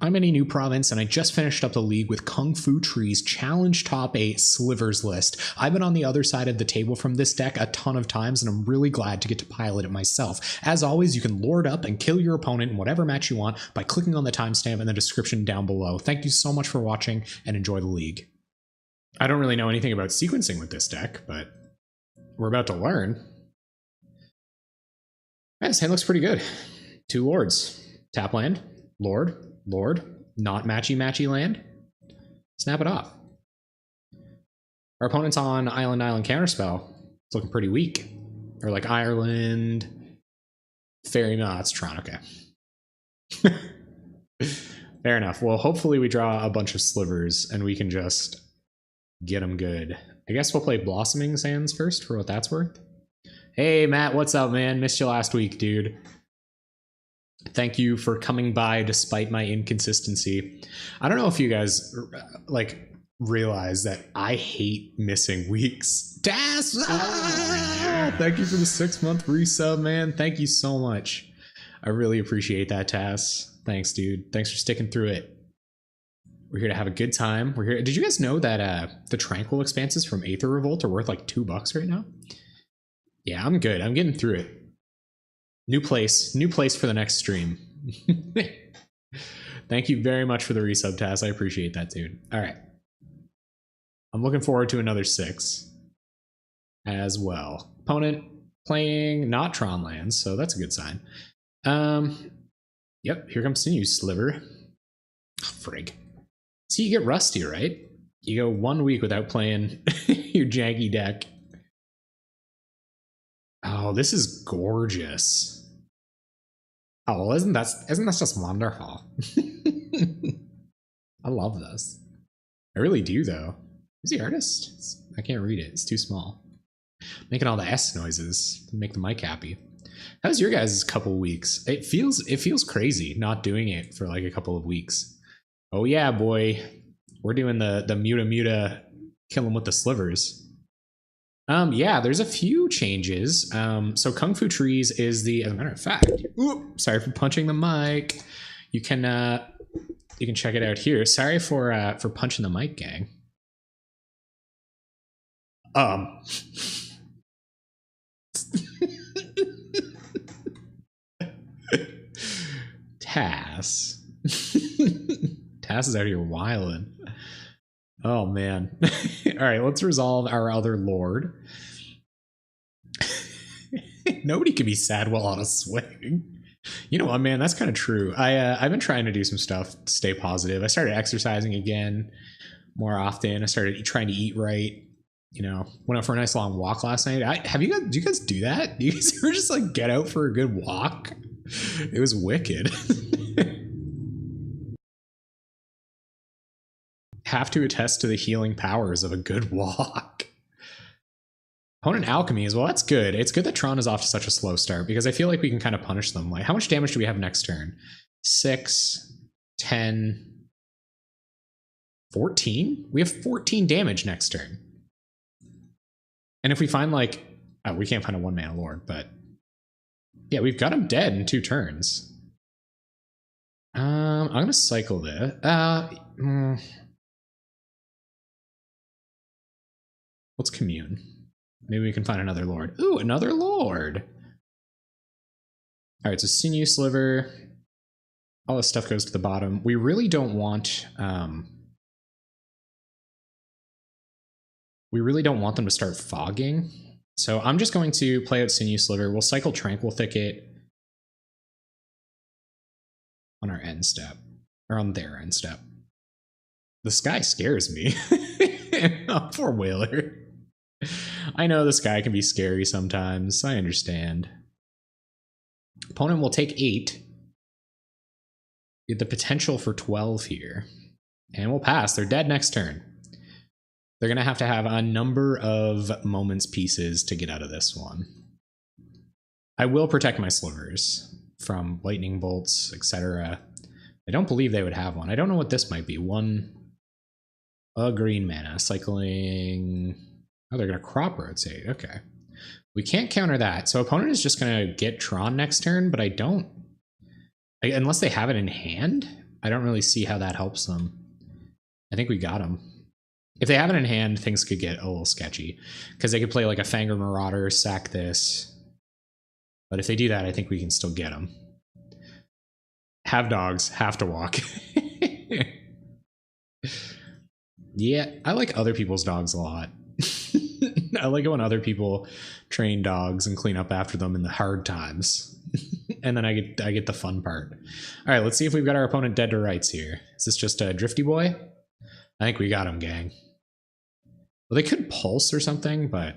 I'm any new province, and I just finished up the league with Kung Fu Tree's Challenge Top 8 Slivers list. I've been on the other side of the table from this deck a ton of times, and I'm really glad to get to pilot it myself. As always, you can lord up and kill your opponent in whatever match you want by clicking on the timestamp in the description down below. Thank you so much for watching, and enjoy the league. I don't really know anything about sequencing with this deck, but we're about to learn. Yeah, this hand looks pretty good. 2 lords. Tap land. Lord. Lord. Not matchy land. Snap it off. Our opponent's on Island Counterspell. It's looking pretty weak. Or like Ireland. Fairy. No, that's Tron. Okay. Fair enough. Well, hopefully we draw a bunch of slivers and we can just get them good. I guess we'll play Blossoming Sands first for what that's worth. Hey, Matt, what's up, man? Missed you last week, dude. Thank you for coming by despite my inconsistency. I don't know if you guys like realize that I hate missing weeks. Das! Thank you for the 6-month resub, man. Thank you so much. I really appreciate that, Tas. Thanks, dude. Thanks for sticking through it. We're here to have a good time. We're here. Did you guys know that the Tranquil expanses from Aether Revolt are worth like $2 right now? Yeah, I'm good. I'm getting through it. New place for the next stream. Thank you very much for the resub, Tas. I appreciate that, dude. All right. I'm looking forward to another 6 as well. Opponent playing not Tron lands, so that's a good sign. Yep, here comes Sinew Sliver. Oh, frig. See, you get rusty, right? You go 1 week without playing your janky deck. Oh, this is gorgeous. Oh, well, isn't that just wonderful? I love this. I really do, though. Who's the artist? I can't read it. It's too small. Making all the S noises to make the mic happy. How's your guys' couple weeks? It feels crazy not doing it for like a couple of weeks. Oh yeah, boy. We're doing the muta kill 'em with the slivers. Yeah, there's a few changes. So Kung Fu Trees is as a matter of fact, sorry for punching the mic. You can check it out here. Sorry for punching the mic, gang. Tas. Tas is out here wildin'. Oh man. All right, let's resolve our other lord. Nobody can be sad while on a swing. You know what, man? That's kind of true. I've been trying to do some stuff to stay positive. I started exercising again more often. I started trying to eat right. You know, went out for a nice long walk last night. Do you guys do that? Do you guys ever just like get out for a good walk? It was wicked. Have to attest to the healing powers of a good walk. Opponent Alchemy as well. That's good. It's good that Tron is off to such a slow start because I feel like we can kind of punish them. Like, how much damage do we have next turn? 6, 10, 14? We have 14 damage next turn. And if we find like, oh, we can't find a 1-mana lord, but yeah, we've got him dead in 2 turns. I'm gonna cycle this. Let's commune. Maybe we can find another lord. Ooh, another lord. All right, so Sinew Sliver. All this stuff goes to the bottom. We really don't want them to start fogging. So I'm just going to play out Sinew Sliver. We'll cycle Tranquil Thicket on our end step, or on their end step. The sky scares me. Oh, poor Whaler. I know the sky can be scary sometimes. I understand. Opponent will take 8. Get the potential for 12 here. And we'll pass. They're dead next turn. They're going to have a number of moments pieces to get out of this one. I will protect my slivers from lightning bolts, etc. I don't believe they would have one. I don't know what this might be. A green mana. Cycling... Oh, they're going to crop rotate. Okay. We can't counter that. So opponent is just going to get Tron next turn, but I don't... unless they have it in hand, I don't really see how that helps them. I think we got them. If they have it in hand, things could get a little sketchy because they could play like a Fanger Marauder, sack this. But if they do that, I think we can still get them. Have dogs, have to walk. Yeah, I like other people's dogs a lot. I like it when other people train dogs and clean up after them in the hard times. And then I get the fun part. All right, let's see if we've got our opponent dead to rights here. Is this just a drifty boy? I think we got him, gang. Well, they could pulse or something, but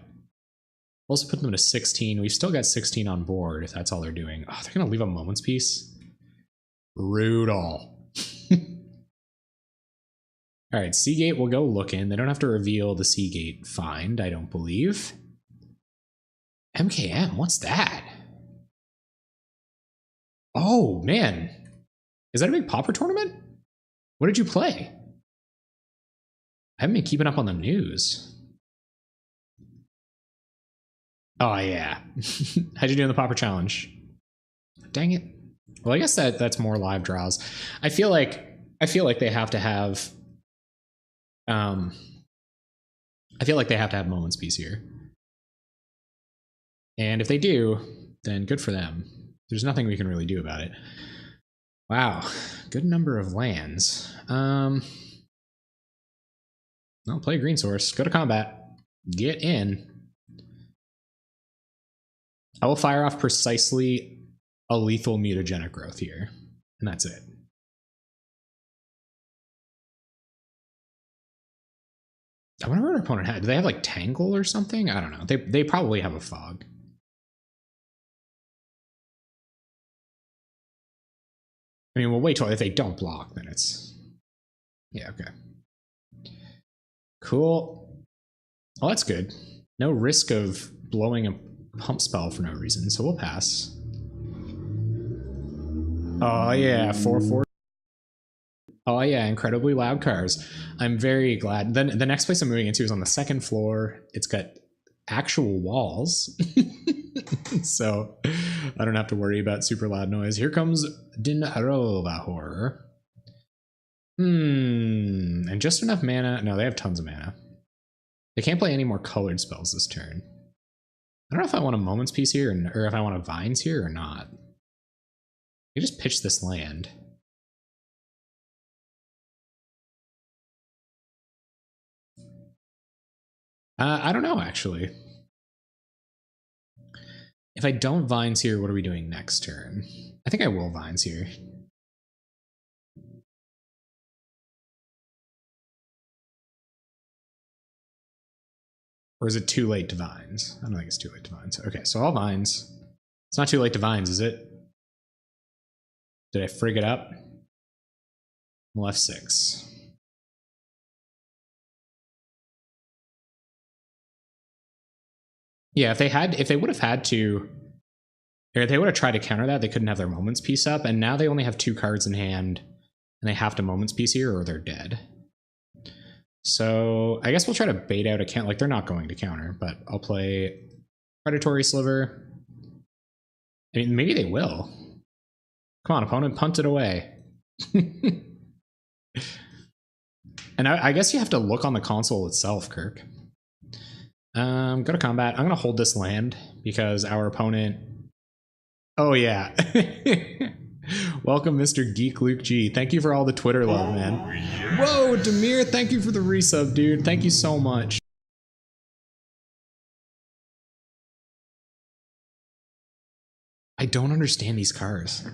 we'll also put them to 16. We've still got 16 on board if that's all they're doing. Oh, they're going to leave a moment's piece. Brutal. All right, Seagate will go looking. They don't have to reveal the Seagate find, I don't believe. MKM, what's that? Oh, man. Is that a big Pauper tournament? What did you play? I haven't been keeping up on the news. Oh, yeah. How'd you do in the Pauper Challenge? Dang it. Well, I guess that's more live draws. I feel like they have to have Moments Piece here. And if they do, then good for them. There's nothing we can really do about it. Wow, good number of lands. No, play green source. Go to combat. Get in. I will fire off precisely a lethal mutagenic growth here, and that's it. I wonder what our opponent had. Do they have like Tangle or something? I don't know. They probably have a Fog. I mean, we'll wait till if they don't block, then it's... Yeah, okay. Cool. Well, that's good. No risk of blowing a pump spell for no reason, so we'll pass. Oh yeah, 4/4. Oh yeah, incredibly loud cars. I'm very glad. Then the next place I'm moving into is on the second floor. It's got actual walls. So I don't have to worry about super loud noise. Here comes Dinrovahor. And just enough mana. No, they have tons of mana. They can't play any more colored spells this turn. I don't know if I want a Moment's Piece here or if I want a Vines here or not. You just pitch this land. I don't know, actually. If I don't Vines here, what are we doing next turn? I think I will Vines here. Or is it too late to Vines? I don't think it's too late to Vines. Okay, so I'll Vines. It's not too late to Vines, is it? Did I frig it up? Left 6. Yeah, if they would have had to, or if they would have tried to counter that, they couldn't have their Moments Piece up, and now they only have 2 cards in hand, and they have to Moments Piece here or they're dead. So I guess we'll try to bait out a count. Like, they're not going to counter, but I'll play Predatory Sliver. I mean, maybe they will. Come on, opponent, punt it away. And I guess you have to look on the console itself, Kirk. Go to combat. I'm going to hold this land because our opponent... Oh, yeah. Welcome, Mr. Geek Luke G. Thank you for all the Twitter love, man. Yeah. Whoa, Demir, thank you for the resub, dude. Thank you so much. I don't understand these cars.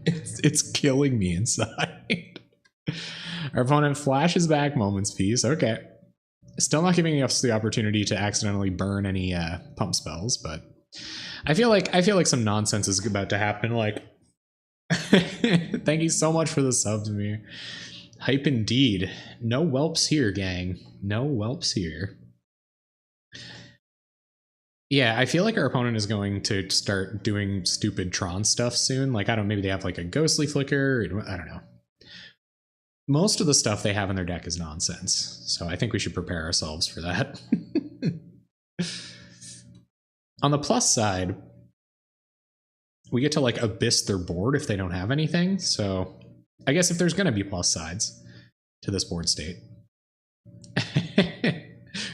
It's killing me inside. Our opponent flashes back Moments Piece. Okay. Still not giving us the opportunity to accidentally burn any pump spells, but I feel like some nonsense is about to happen. Like, thank you so much for the sub to me. Hype indeed. No whelps here, gang. No whelps here. Yeah, I feel like our opponent is going to start doing stupid Tron stuff soon. Like, I don't know, maybe they have like a Ghostly Flicker. I don't know. Most of the stuff they have in their deck is nonsense, so I think we should prepare ourselves for that. On the plus side, we get to like abyss their board if they don't have anything, so I guess if there's going to be plus sides to this board state.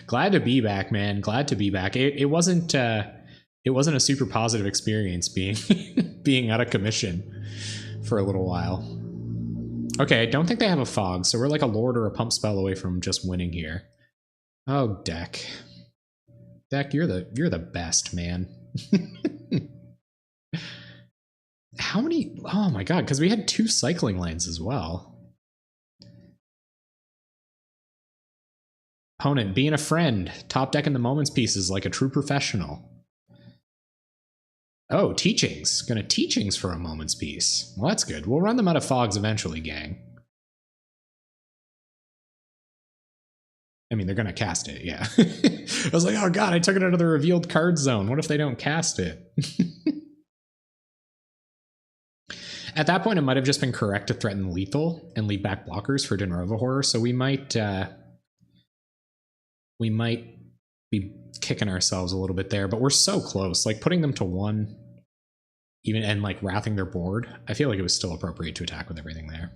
Glad to be back, man. Glad to be back. It wasn't a super positive experience being being out of commission for a little while. Okay, I don't think they have a fog, so we're like a lord or a pump spell away from just winning here. Oh, Deck. Deck, you're the best, man. How many? Oh my god, because we had 2 cycling lanes as well. Opponent, being a friend. Top deck in the moments pieces like a true professional. Oh, teachings. Gonna teachings for a moment's piece. Well, that's good. We'll run them out of fogs eventually, gang. I mean, they're gonna cast it, yeah. I was like, oh god, I took it out of the revealed card zone. What if they don't cast it? At that point, it might have just been correct to threaten lethal and leave back blockers for Dinrova Horror, so we might be kicking ourselves a little bit there, but we're so close. Like, putting them to 1, even, and like wrathing their board, I feel like it was still appropriate to attack with everything there.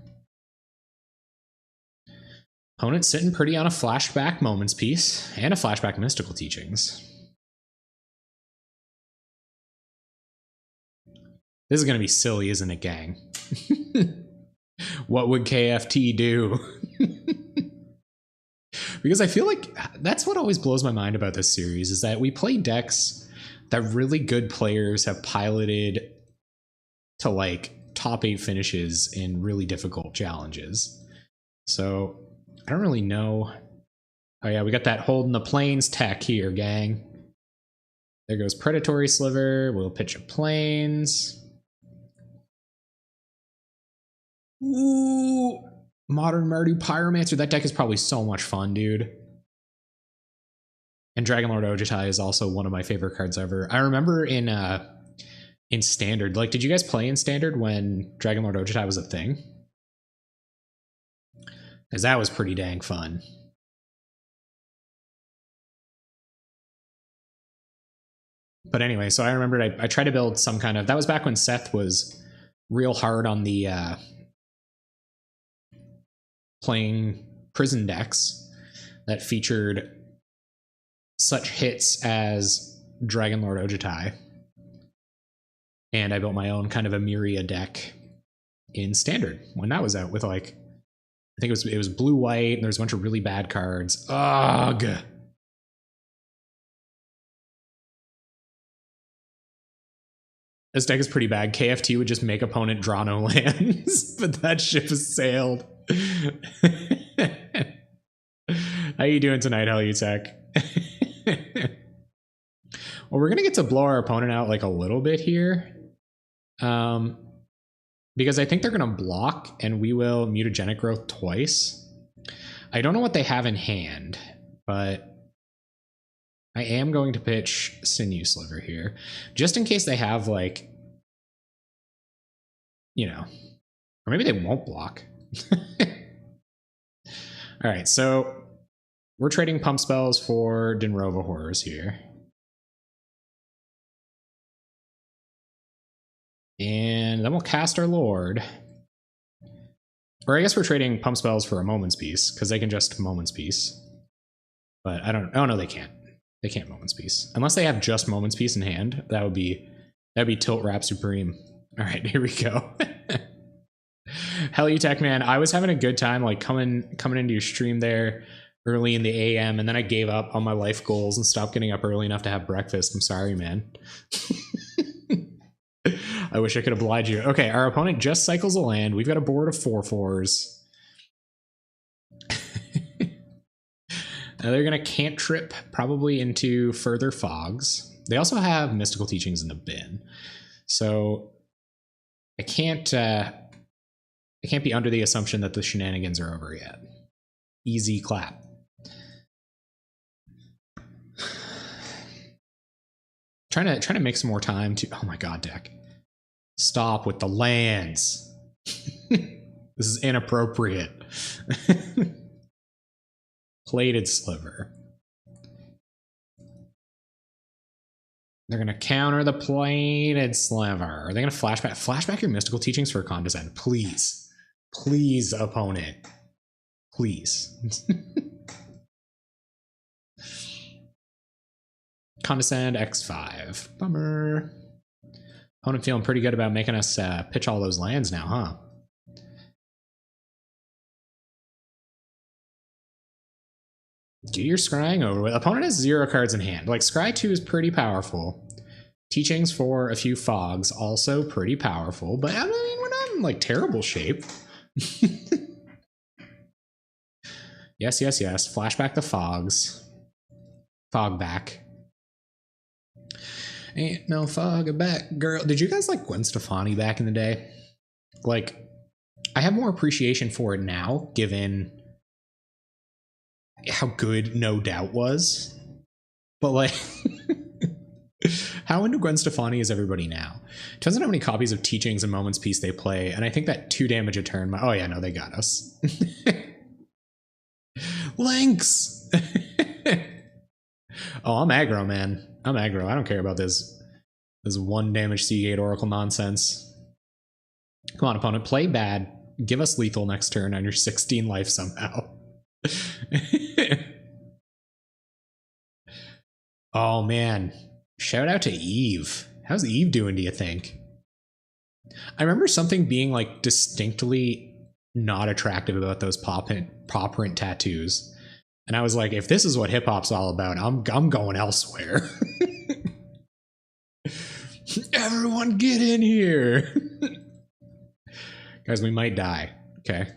Opponent sitting pretty on a flashback moments piece and a flashback mystical teachings. This is going to be silly, isn't it, gang? What would KFT do? Because I feel like that's what always blows my mind about this series, is that we play decks that really good players have piloted to like top 8 finishes in really difficult challenges. So I don't really know. Oh yeah, we got that holding the plains tech here, gang. There goes Predatory Sliver. We'll pitch a plains. Ooh, Modern Mardu Pyromancer. That deck is probably so much fun, dude. And Dragonlord Ojutai is also one of my favorite cards ever. I remember in Standard, like, did you guys play in Standard when Dragonlord Ojutai was a thing? Because that was pretty dang fun. But anyway, so I remembered I tried to build some kind of... That was back when Seth was real hard on the playing prison decks that featured such hits as Dragonlord Ojutai. And I built my own kind of a Myria deck in Standard when that was out with, like, I think it was blue-white, and there's a bunch of really bad cards. Ugh! This deck is pretty bad. KFT would just make opponent draw no lands, but that ship has sailed. How you doing tonight, Hellutech? Well, we're gonna get to blow our opponent out like a little bit here. Because I think they're gonna block and we will Mutagenic Growth twice. I don't know what they have in hand, but I am going to pitch Sinew Sliver here, just in case they have, like, you know, or maybe they won't block. All right, so we're trading pump spells for Dinrova Horrors here. And then we'll cast our Lord. Or I guess we're trading pump spells for a Moment's Peace, because they can just Moment's Peace. But I don't... Oh, no, they can't. They can't Moment's Peace. Unless they have just Moment's Peace in hand, that'd be Tilt Wrap Supreme. All right, here we go. Hellutech, man, I was having a good time, like, coming into your stream there early in the AM, and then I gave up on my life goals and stopped getting up early enough to have breakfast. I'm sorry, man. I wish I could oblige you. Okay, our opponent just cycles a land. We've got a board of 4/4s. Now they're going to cantrip probably into further fogs. They also have mystical teachings in the bin. So I can't be under the assumption that the shenanigans are over yet. Easy clap. Trying to make some more time to... Oh my god, deck. Stop with the lands. This is inappropriate. Plated Sliver. They're going to counter the Plated Sliver. Are they going to flashback your mystical teachings for a Condescend? Please. Please, opponent. Please. Condescend X5. Bummer. Opponent feeling pretty good about making us pitch all those lands now, huh? Get your scrying over with. Opponent has 0 cards in hand. Like, scry 2 is pretty powerful. Teachings for a few fogs, also pretty powerful. But I mean, we're not in like terrible shape. Yes, yes, yes. Flashback the fogs. Fog back. Ain't no fog back, girl. Did you guys like Gwen Stefani back in the day? Like, I have more appreciation for it now, given how good No Doubt was. But like, how into Gwen Stefani is everybody now? Depends on how many copies of Teachings and Moments Peace they play, and I think that 2 damage a turn. Oh yeah, no, they got us. Lynx! Oh, I'm aggro, man. I'm aggro. I don't care about this 1 damage Seagate Oracle nonsense. Come on, opponent. Play bad. Give us lethal next turn on your 16 life somehow. Oh, man. Shout out to Eve. How's Eve doing, do you think? I remember something being like distinctly not attractive about those paw print tattoos. And I was like, if this is what hip hop's all about, I'm going elsewhere. Everyone get in here. Guys, we might die. Okay.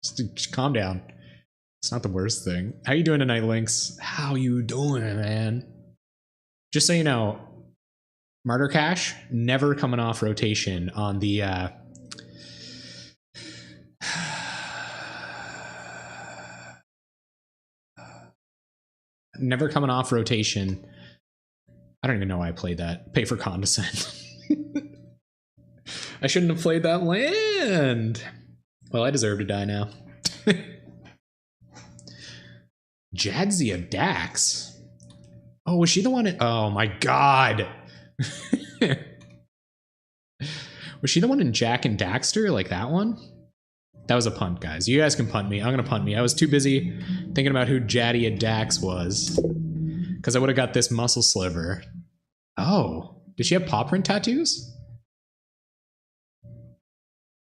Just calm down. It's not the worst thing. How you doing tonight, Lynx? How you doing, man? Just so you know, Martyr Cash never coming off rotation on the never coming off rotation. I don't even know why I played that. Pay for Condescend. I shouldn't have played that land. Well, I deserve to die now. Jadzia Dax. Oh, was she the one? Oh my god. Was she the one in Jack and Daxter? Like that one? That was a punt, guys. You guys can punt me. I'm gonna punt me. I was too busy thinking about who Jadzia Dax was. Because I would have got this muscle sliver. Oh. Did she have paw print tattoos?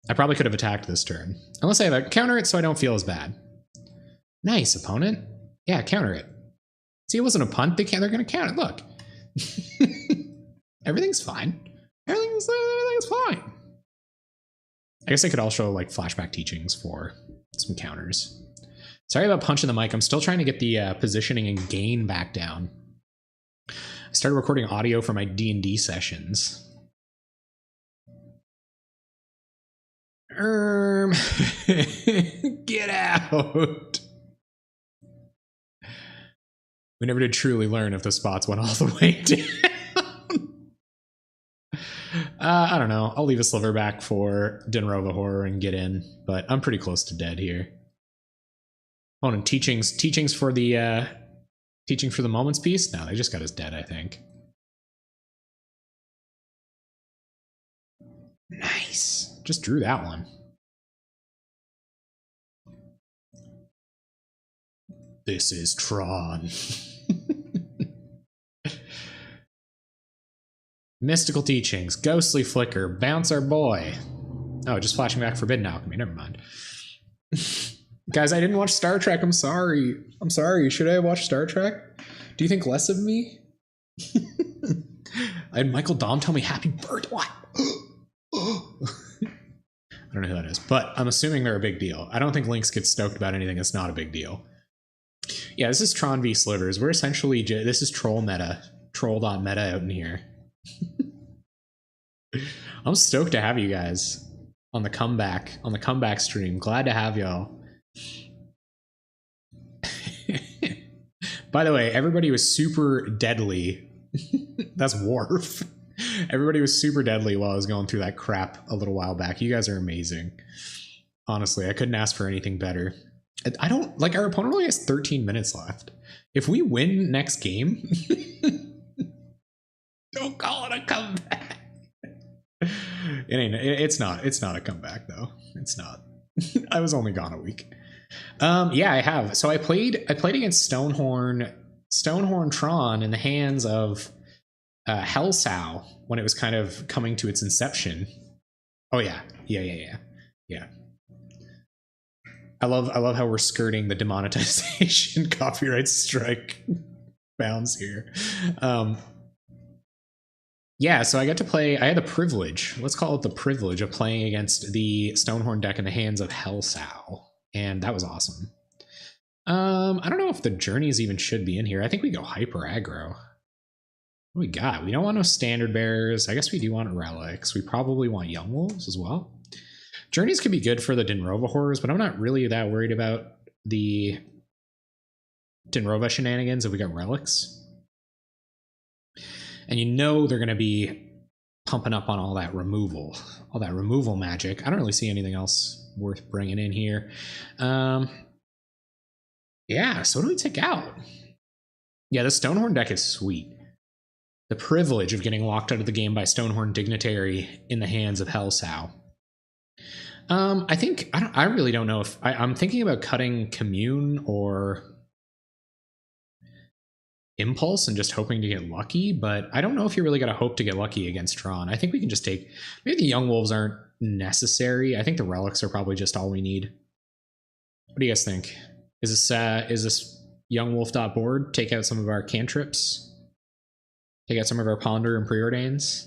I probably could have attacked this turn. Unless I have a counter it so I don't feel as bad. Nice, opponent. Yeah, counter it. See, it wasn't a punt. They're going to counter it. Look. Everything's fine. Everything's fine. I guess I could also like flashback Teachings for some counters. Sorry about punching the mic. I'm still trying to get the positioning and gain back down. I started recording audio for my D&D sessions. Get out. We never did truly learn if the spots went all the way down. I don't know. I'll leave a sliver back for Dinner of a Horror and get in, but I'm pretty close to dead here. Oh, and teachings for the teaching for the Moments piece? No, they just got us dead, I think. Nice. Just drew that one. This is Tron. Mystical Teachings, Ghostly Flicker, Bounce Our Boy. Oh, just flashing back Forbidden Alchemy. Never mind. Guys, I didn't watch Star Trek. I'm sorry. I'm sorry. Should I have watched Star Trek? Do you think less of me? I had Michael Dom tell me happy birthday. What? I don't know who that is, but I'm assuming they're a big deal. I don't think Lynx gets stoked about anything that's not a big deal. Yeah, this is Tron v Slivers. We're essentially, this is troll meta. Troll.meta out in here. I'm stoked to have you guys on the comeback stream. Glad to have y'all. By the way, everybody was super deadly. That's Worf. Everybody was super deadly while I was going through that crap a little while back. You guys are amazing. Honestly, I couldn't ask for anything better. I don't like, our opponent only has 13 minutes left. If we win next game, don't call it a comeback. It's not. It's not a comeback though. It's not. I was only gone a week. Yeah, I have. So I played against Stonehorn Tron in the hands of Hellsow when it was kind of coming to its inception. Oh yeah. Yeah. I love how we're skirting the demonetization copyright strike bounds here. Yeah, so I got to play. I had the privilege, let's call it the privilege, of playing against the Stonehorn deck in the hands of Hellsow, and that was awesome. I don't know if the journeys even should be in here. I think we go hyper aggro. What do we got? We don't want no standard bears. I guess we do want relics. We probably want young wolves as well. Journeys could be good for the Dinrova horrors, but I'm not really that worried about the Dinrova shenanigans if we got relics. And you know they're going to be pumping up on all that removal magic. I don't really see anything else worth bringing in here. Yeah, so what do we take out? Yeah, the Stonehorn deck is sweet. The privilege of getting locked out of the game by Stonehorn Dignitary in the hands of Hellsow. I really don't know if I'm thinking about cutting Commune or Impulse and just hoping to get lucky, but I don't know if you really got to hope to get lucky against Tron. I think we can just take, maybe the Young Wolves aren't necessary. I think the relics are probably just all we need. What do you guys think? Is this Young Wolf board? Take out some of our cantrips? Take out some of our Ponder and Preordains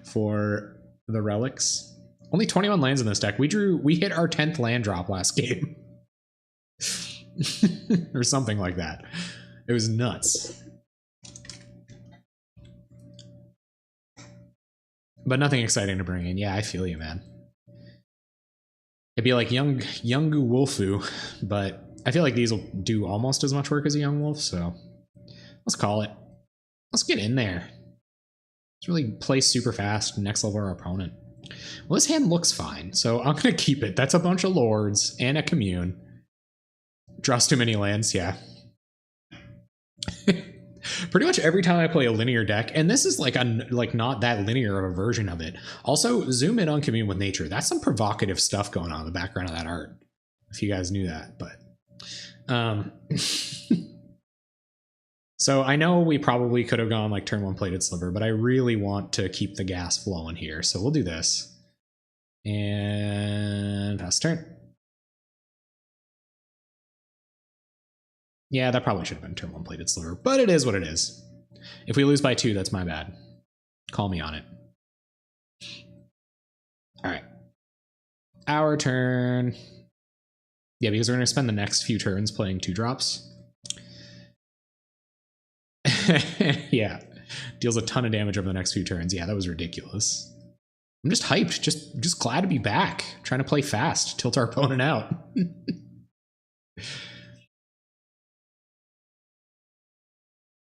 for the relics? Only 21 lands in this deck. We hit our 10th land drop last game. Or something like that. It was nuts. But nothing exciting to bring in. Yeah, I feel you, man. It'd be like Youngu Wolfu, but I feel like these will do almost as much work as a Young Wolf, so let's call it. Let's get in there. Let's really play super fast, next level our opponent. Well, this hand looks fine, so I'm going to keep it. That's a bunch of Lords and a Commune. Draws too many lands, yeah. Pretty much every time I play a linear deck, and this is like not that linear of a version of it. Also, zoom in on Commune with Nature. That's some provocative stuff going on in the background of that art. If you guys knew that, but so I know we probably could have gone like turn 1 Plated Sliver, but I really want to keep the gas flowing here, so we'll do this. And pass turn. Yeah, that probably should have been turn 1 Plated Sliver, but it is what it is. If we lose by 2, that's my bad. Call me on it. All right. Our turn. Yeah, because we're going to spend the next few turns playing 2-drops. Yeah. Deals a ton of damage over the next few turns. Yeah, that was ridiculous. I'm just hyped. Just glad to be back. Trying to play fast. Tilt our opponent out.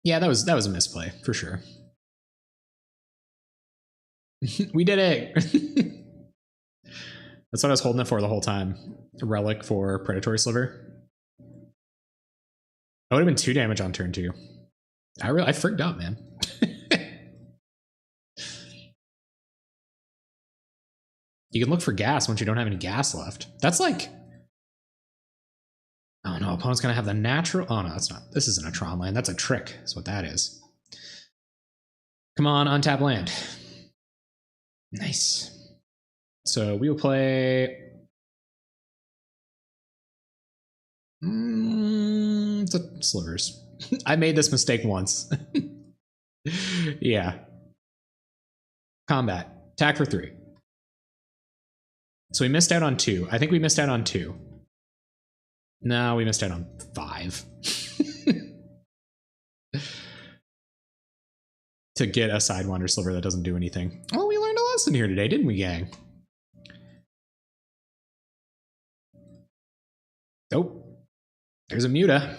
Yeah, that was a misplay for sure. We did it. That's what I was holding it for the whole time. A relic for Predatory Sliver. That would have been 2 damage on turn 2. I frigged up, man. You can look for gas once you don't have any gas left. That's like, oh no, opponent's gonna have the natural. Oh no, that's not. This isn't a Tron land. That's a trick. That's what that is. Come on, untap land. Nice. So we will play. The Slivers. I made this mistake once. Yeah. Combat. Attack for 3. So we missed out on 2. I think we missed out on 2. No, we missed out on 5. To get a Sidewinder Sliver that doesn't do anything. Well, we learned a lesson here today, didn't we, gang? Oh, there's a Muta.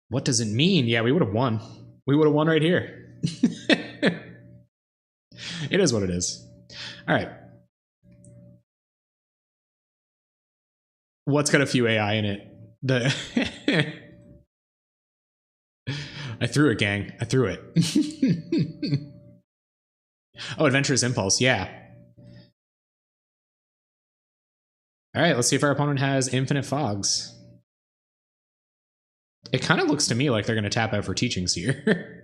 What does it mean? Yeah, we would have won. We would have won right here. It is what it is. All right. What's got a few AI in it? I threw it, gang. I threw it. Oh, Adventurous Impulse. Yeah. All right, let's see if our opponent has Infinite Fogs. It kind of looks to me like they're going to tap out for Teaching Seer.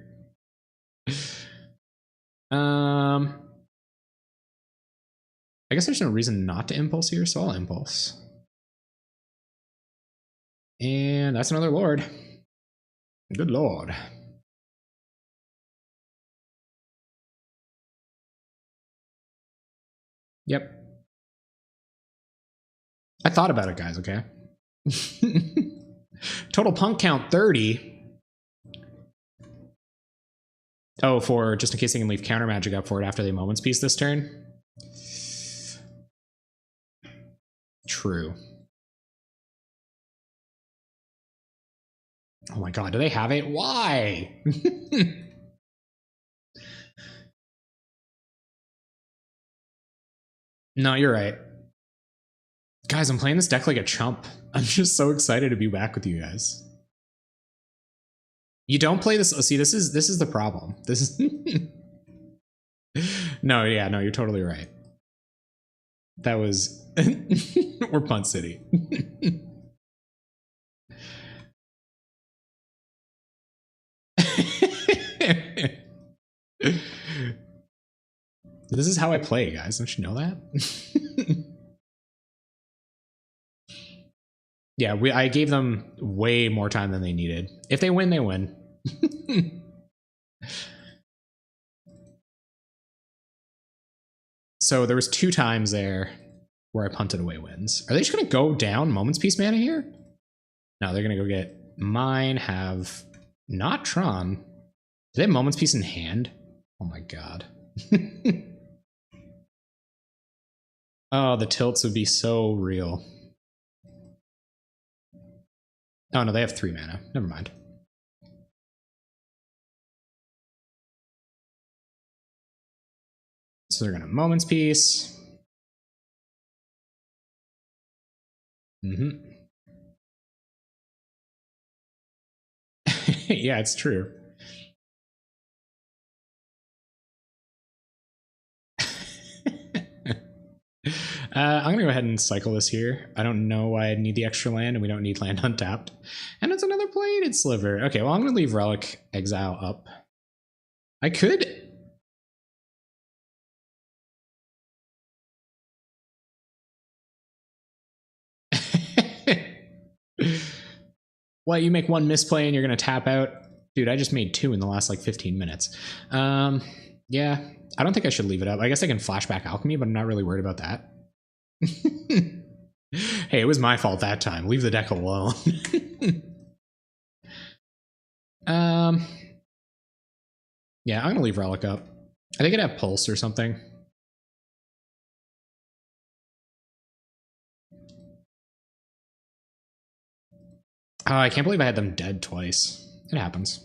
I guess there's no reason not to Impulse here, so I'll Impulse. And that's another Lord. Good Lord. Yep. I thought about it, guys, okay? Total punk count 30. Oh, for just in case they can leave counter magic up for it after they Moments Piece this turn. True. Oh my god, do they have it? Why? No, you're right. Guys, I'm playing this deck like a chump. I'm just so excited to be back with you guys. You don't play this. See, this is the problem. This is no, yeah, no, you're totally right. That was we're Punt City. This is how I play, guys. Don't you know that? Yeah, I gave them way more time than they needed. If they win, they win. So there was 2 times there where I punted away wins. Are they just going to go down Moments Piece mana here? No, they're going to go get mine, have not Tron. Do they have Moments Piece in hand? Oh my god. Oh, the tilts would be so real. Oh no, they have 3 mana. Never mind. So they're gonna Moments Piece. Yeah, it's true. I'm gonna go ahead and cycle this here. I don't know why I need the extra land, and we don't need land untapped. And it's another Plated Sliver. Okay, well, I'm gonna leave Relic Exile up. I could... What, you make 1 misplay and you're gonna tap out? Dude, I just made 2 in the last, like, 15 minutes. Yeah, I don't think I should leave it up. I guess I can Flashback Alchemy, but I'm not really worried about that. Hey, it was my fault that time. Leave the deck alone. Yeah, I'm gonna leave Relic up. I think it'd have Pulse or something. Oh, I can't believe I had them dead twice. It happens.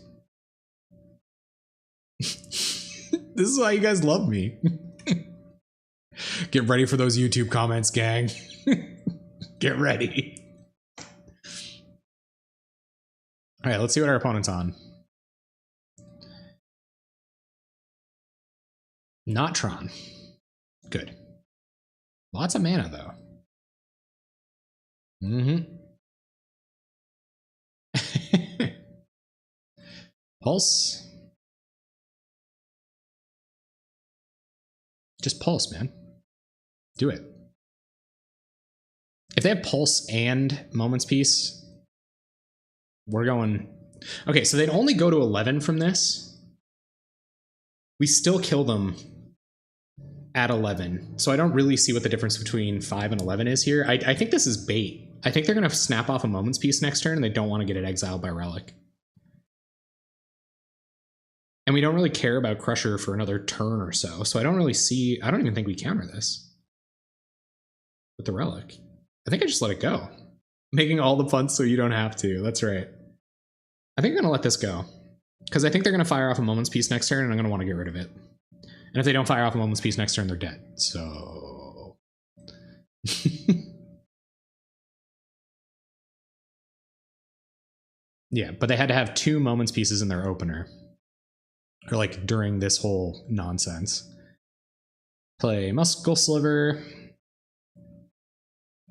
This is why you guys love me. Get ready for those YouTube comments, gang. Get ready. All right, let's see what our opponent's on. Not Tron. Good. Lots of mana, though. Pulse. Just Pulse, man. Do it. If they have Pulse and Moments Piece, we're going... Okay, so they'd only go to 11 from this. We still kill them at 11. So I don't really see what the difference between 5 and 11 is here. I think this is bait. I think they're going to snap off a Moments Piece next turn, and they don't want to get it exiled by Relic. And we don't really care about Crusher for another turn or so. So I don't really see... I don't even think we counter this with the Relic. I think I just let it go. Making all the punts so you don't have to. That's right. I think I'm going to let this go. Because I think they're going to fire off a Moments Piece next turn, and I'm going to want to get rid of it. And if they don't fire off a Moments Piece next turn, they're dead. So... Yeah, but they had to have 2 moments pieces in their opener. Or like during this whole nonsense. Play Muscle Sliver.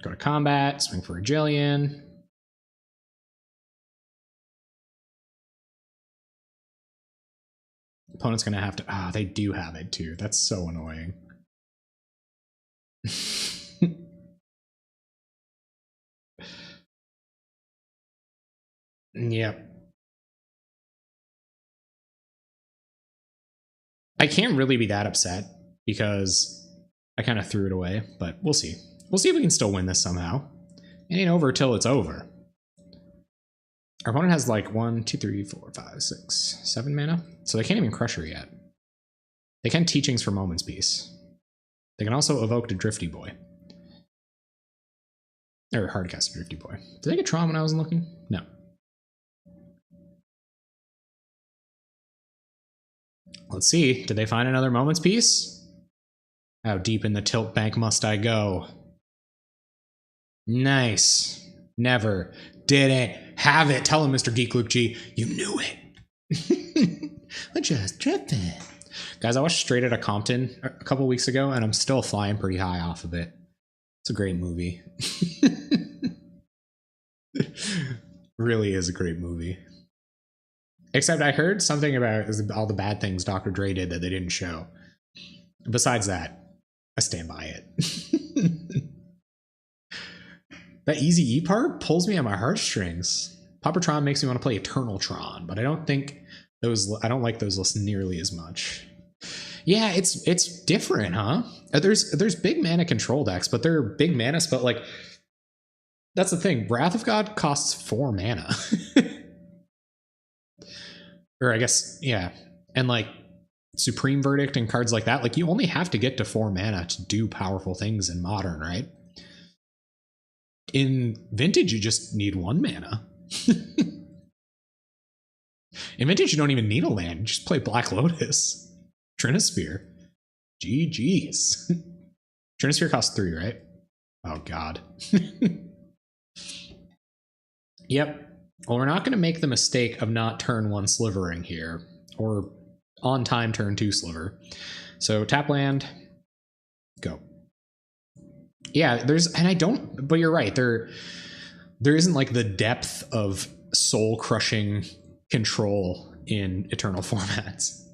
Go to combat, swing for a Jillian. Opponent's gonna have to. Ah, they do have it too. That's so annoying. Yep. I can't really be that upset because I kind of threw it away, but we'll see. We'll see if we can still win this somehow. It ain't over till it's over. Our opponent has like 1, 2, 3, 4, 5, 6, 7 mana, so they can't even crush her yet. They can Teachings for Moments piece. They can also evoke the Drifty Boy. Or hardcast Drifty Boy. Did they get Tron when I wasn't looking? No. Let's see. Did they find another Moments piece? How deep in the tilt bank must I go? Nice. Never. Didn't have it. Tell him, Mr. Geek Luke G. You knew it. We're just tripping. Guys, I watched Straight Outta Compton a couple weeks ago, and I'm still flying pretty high off of it. It's a great movie. Really is a great movie. Except I heard something about all the bad things Dr. Dre did that they didn't show. Besides that, I stand by it. That Easy E part pulls me on my heartstrings. Poppertron makes me want to play Eternal Tron, but I don't like those lists nearly as much. Yeah, it's different, huh? There's big mana control decks, but they're big mana spell. Like, that's the thing. Wrath of God costs 4 mana. Or I guess, yeah. And like Supreme Verdict and cards like that, like you only have to get to 4 mana to do powerful things in Modern, right? In Vintage, you just need 1 mana. In Vintage, you don't even need a land. You just play Black Lotus. Trinisphere. GG's. Trinisphere costs 3, right? Oh, God. Yep. Well, we're not going to make the mistake of not turn 1 slivering here. Or on time turn 2 sliver. So tap land. Go. Yeah, but you're right. There isn't like the depth of soul crushing control in Eternal formats.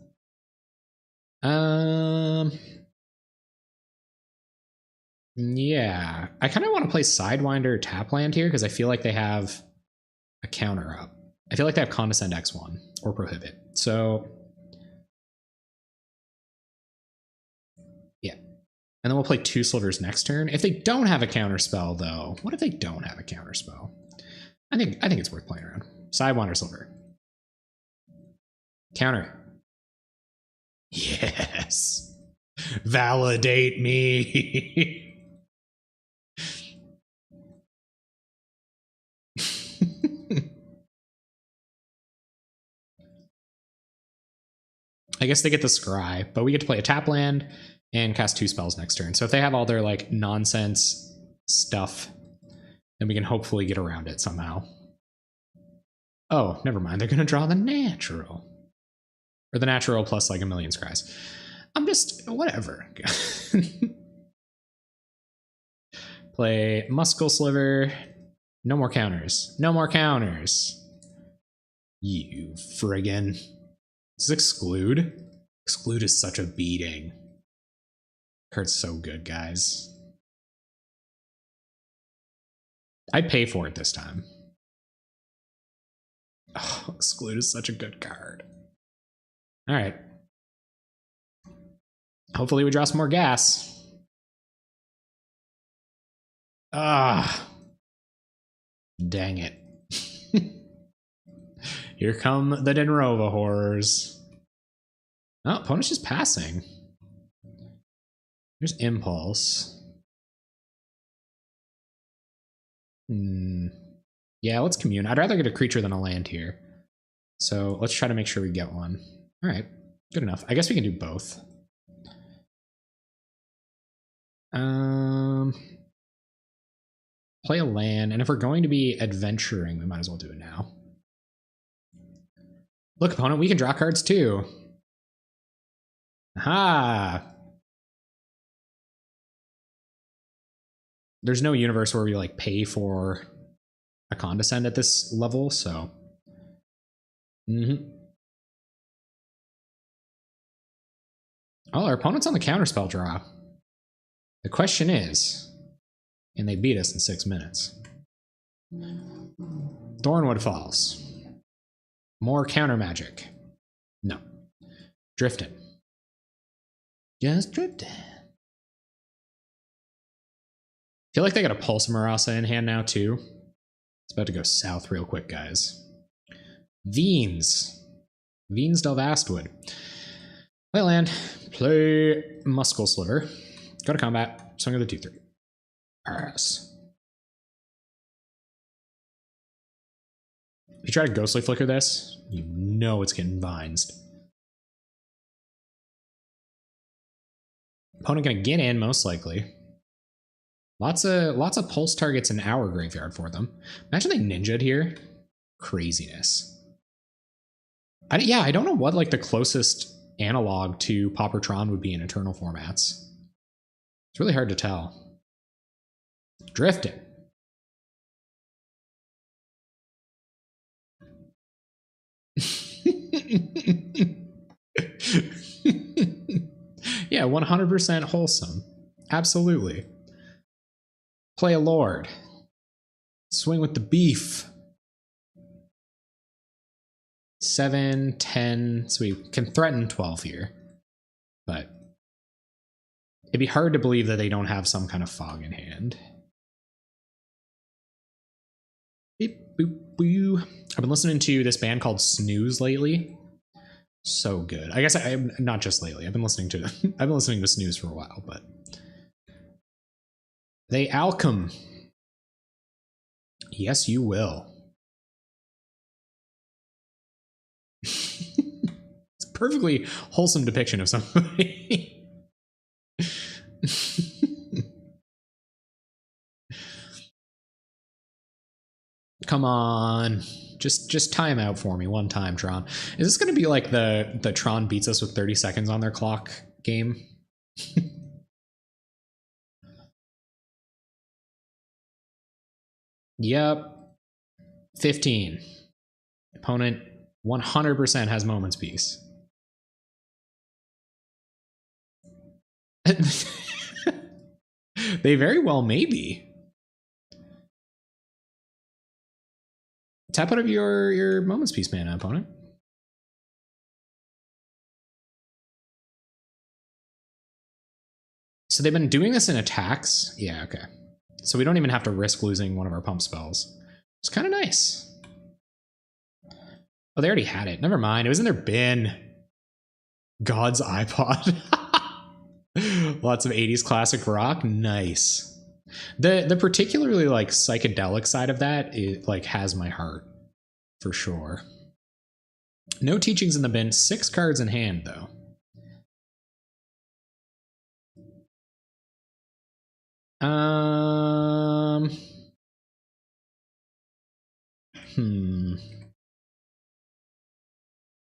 Yeah, I kind of want to play Sidewinder Tapland here because I feel like they have a counter up. I feel like they have Condescend X1 or Prohibit. So yeah, and then we'll play 2 slivers next turn. If they don't have a counter spell, though, what if they don't have a counter spell? I think it's worth playing around. Sidewinder Sliver. Counter. Yes. Validate me. I guess they get the Scry, but we get to play a tap land and cast 2 spells next turn. So if they have all their like nonsense stuff, then we can hopefully get around it somehow. Oh, never mind. They're going to draw the natural. Or the natural plus like a million Scries. I'm just, whatever. Play Muscle Sliver. No more counters. No more counters. You friggin'. This is Exclude. Exclude is such a beating. Card's so good, guys. I'd pay for it this time. Oh, Exclude is such a good card. All right. Hopefully we draw some more gas. Ah. Dang it. Here come the Denrova horrors. Oh, opponent's just passing. There's Impulse. Yeah, let's commune. I'd rather get a creature than a land here. So let's try to make sure we get one. All right, good enough. I guess we can do both. Play a land, and if we're going to be adventuring, we might as well do it now. Look, opponent, we can draw cards too. Aha! There's no universe where we like pay for a condescend at this level, so. Oh, our opponent's on the counterspell draw. The question is, can they beat us in 6 minutes? Thornwood Falls. More counter magic. No. Drifting. Just drifting. Feel like they got a Pulse Marasa in hand now, too. It's about to go south real quick, guys. Veens. Veens Del Vastwood. Play land. Play Muscle Sliver. Go to combat. Swing of the 2-3. Pass. If you try to Ghostly Flicker this, you know it's getting vines. Opponent gonna get in, most likely. Lots of pulse targets in our graveyard for them. Imagine they ninja'd here. Craziness. I don't know what like the closest analog to Paupertron would be in Eternal formats. It's really hard to tell. Drifting. Yeah, 100% wholesome. Absolutely. Play a Lord. Swing with the beef. 7, 10. So we can threaten 12 here. But it'd be hard to believe that they don't have some kind of fog in hand. Beep, boop, boo. I've been listening to this band called Snooze lately. So good. I guess I'm not just lately. I've been listening to Snooze for a while, but they alchem. Yes, you will. It's a perfectly wholesome depiction of somebody. Come on. Just time out for me one time, Tron. Is this going to be like the Tron beats us with 30 seconds on their clock game? Yep. 15. Opponent 100% has Moments Peace. They very well may be. Tap out of your Moments Peace mana, opponent. So they've been doing this in attacks? Yeah, okay. So we don't even have to risk losing one of our pump spells. It's kind of nice. Oh, they already had it. Never mind. It was in their bin. God's iPod. Lots of 80s classic rock. Nice. The particularly like psychedelic side of that like has my heart for sure. No teachings in the bin. 6 cards in hand though.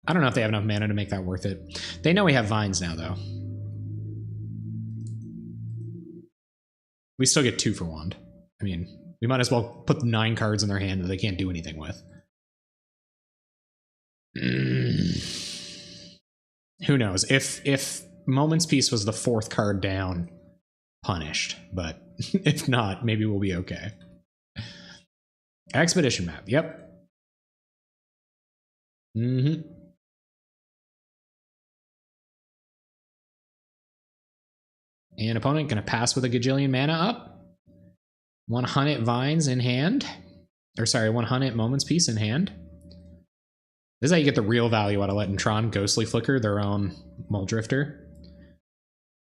I don't know if they have enough mana to make that worth it. They know we have vines now though. We still get 2 for wand. I mean, we might as well put 9 cards in their hand that they can't do anything with. Who knows? If Moments Peace was the 4th card down, punished. But if not, maybe we'll be okay. Expedition map. Yep. And opponent gonna pass with a gajillion mana up. 100 vines in hand. Or sorry, 100 Moments Peace in hand. This is how you get the real value out of letting Tron Ghostly Flicker their own Muldrifter.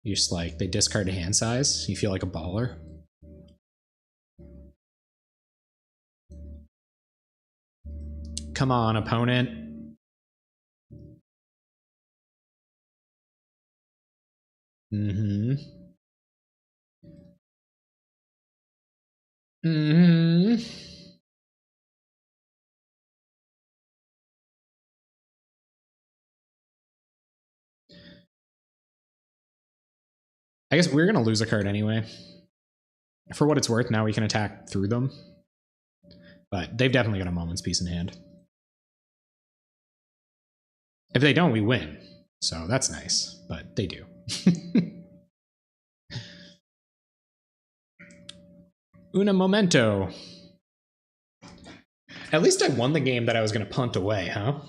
You just like, they discard a hand size. You feel like a baller. Come on, opponent. I guess we're going to lose a card anyway. For what it's worth, now we can attack through them. But they've definitely got a Moment's Peace in hand. If they don't, we win. So that's nice, but they do. Una momento. At least I won the game that I was going to punt away, huh?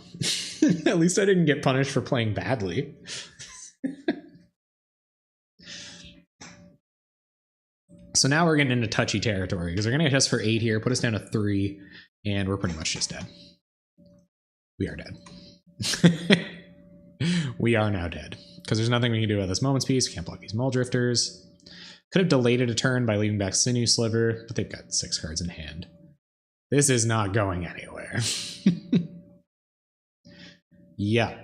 At least I didn't get punished for playing badly. So now we're getting into touchy territory because they're going to hit us for 8 here, put us down to 3, and we're pretty much just dead. We are dead. We are now dead because there's nothing we can do about this Moment's Peace. We can't block these Mulldrifters. Could have delayed it a turn by leaving back Sinew Sliver, but they've got 6 cards in hand. This is not going anywhere. Yeah.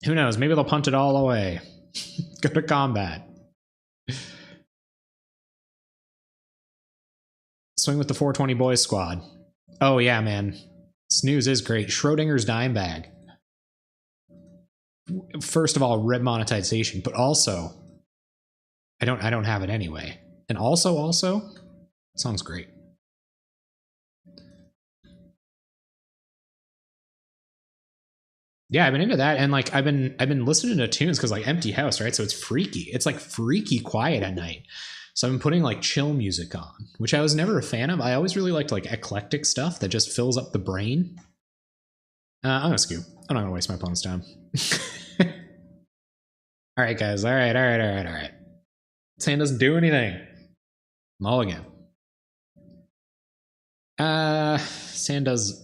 Who knows? Maybe they'll punt it all away. Go to combat. Swing with the 420 boys squad. Oh yeah, man. Snooze is great. Schrodinger's dime bag. First of all, rip monetization, but also I don't have it anyway. And also, song's great. Yeah, I've been into that, and like I've been listening to tunes because like Empty House, right? So it's freaky. It's like freaky quiet at night. So I've been putting like chill music on, which I was never a fan of. I always really liked like eclectic stuff that just fills up the brain. I'm gonna scoop. I'm not gonna waste my opponent's time. All right, guys. All right. Sand doesn't do anything. Mulligan. Sand does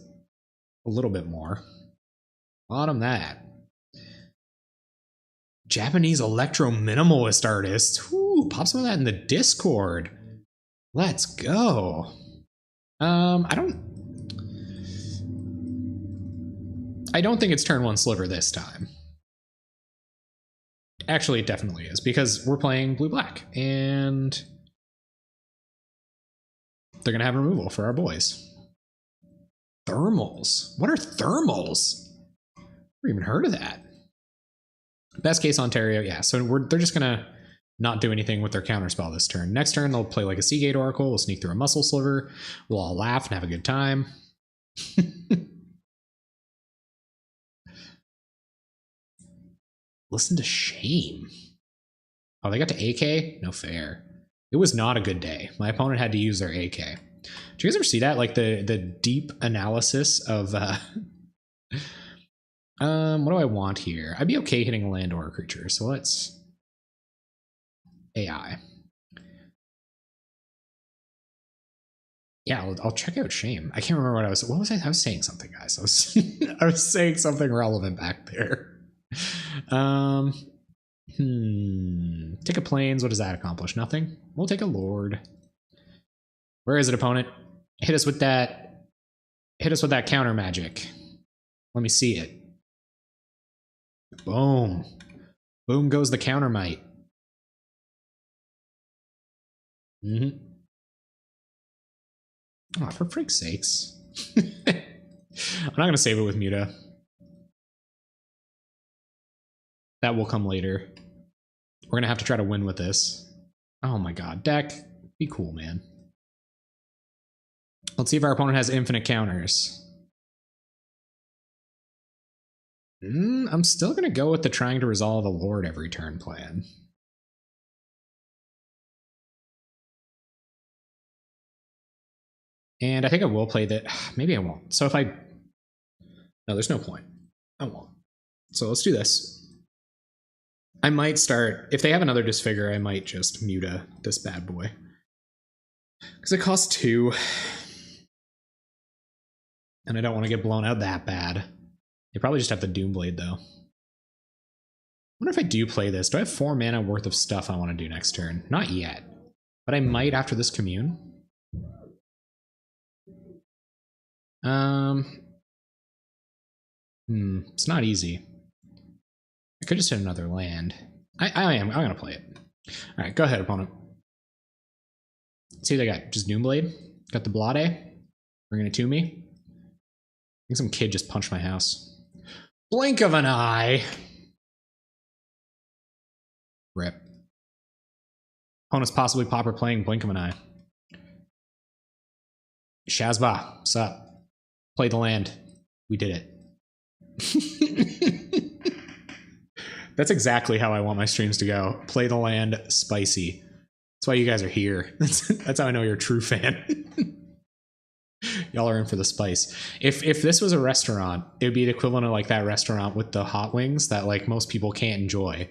a little bit more. Bottom that. Japanese electro minimalist artist. Ooh, pop some of that in the Discord. Let's go. I don't think it's turn 1 Sliver this time. Actually, it definitely is, because we're playing blue-black, and they're going to have removal for our boys. Thermals? What are thermals? Never even heard of that. Best case Ontario, yeah. So they're just going to not do anything with their counterspell this turn. Next turn, they'll play like a Seagate Oracle. We'll sneak through a Muscle Sliver. We'll all laugh and have a good time. Listen to Shame. Oh, they got to AK? No fair. It was not a good day. My opponent had to use their AK. Do you guys ever see that? Like the deep analysis of what do I want here? I'd be okay hitting a land or a creature, so let's AI. Yeah, I'll check out Shame. I can't remember what was I was saying something, guys. I was saying something relevant back there. Take a plains. What does that accomplish? Nothing. We'll take a Lord. Where is it, opponent? Hit us with that counter magic. Let me see it. Boom. Boom goes the counter might. Oh, for freak's sakes. I'm not going to save it with Muta. That will come later. We're going to have to try to win with this. Oh my god. Deck, be cool, man. Let's see if our opponent has infinite counters. I'm still going to go with the trying to resolve a Lord every turn plan. And I think I will play that. Maybe I won't. So if I... No, there's no point. I won't. So let's do this. I might start... If they have another Disfigure, I might just Muta this bad boy. Because it costs 2. And I don't want to get blown out that bad. They probably just have the Doomblade, though. I wonder if I do play this. Do I have 4 mana worth of stuff I want to do next turn? Not yet. But I might after this Commune. It's not easy. I could just hit another land. I'm going to play it. All right, go ahead, opponent. Let's see what they got. Just Doomblade. Got the Blade. Bringing it to me. I think some kid just punched my house. Blink of an eye. Rip. Opponent's possibly Pauper playing Blink of an Eye. Shazba, sup? Play the land. We did it. That's exactly how I want my streams to go. Play the land, spicy. That's why you guys are here. That's how I know you're a true fan. Y'all are in for the spice. If this was a restaurant, it would be the equivalent of like that restaurant with the hot wings that like most people can't enjoy,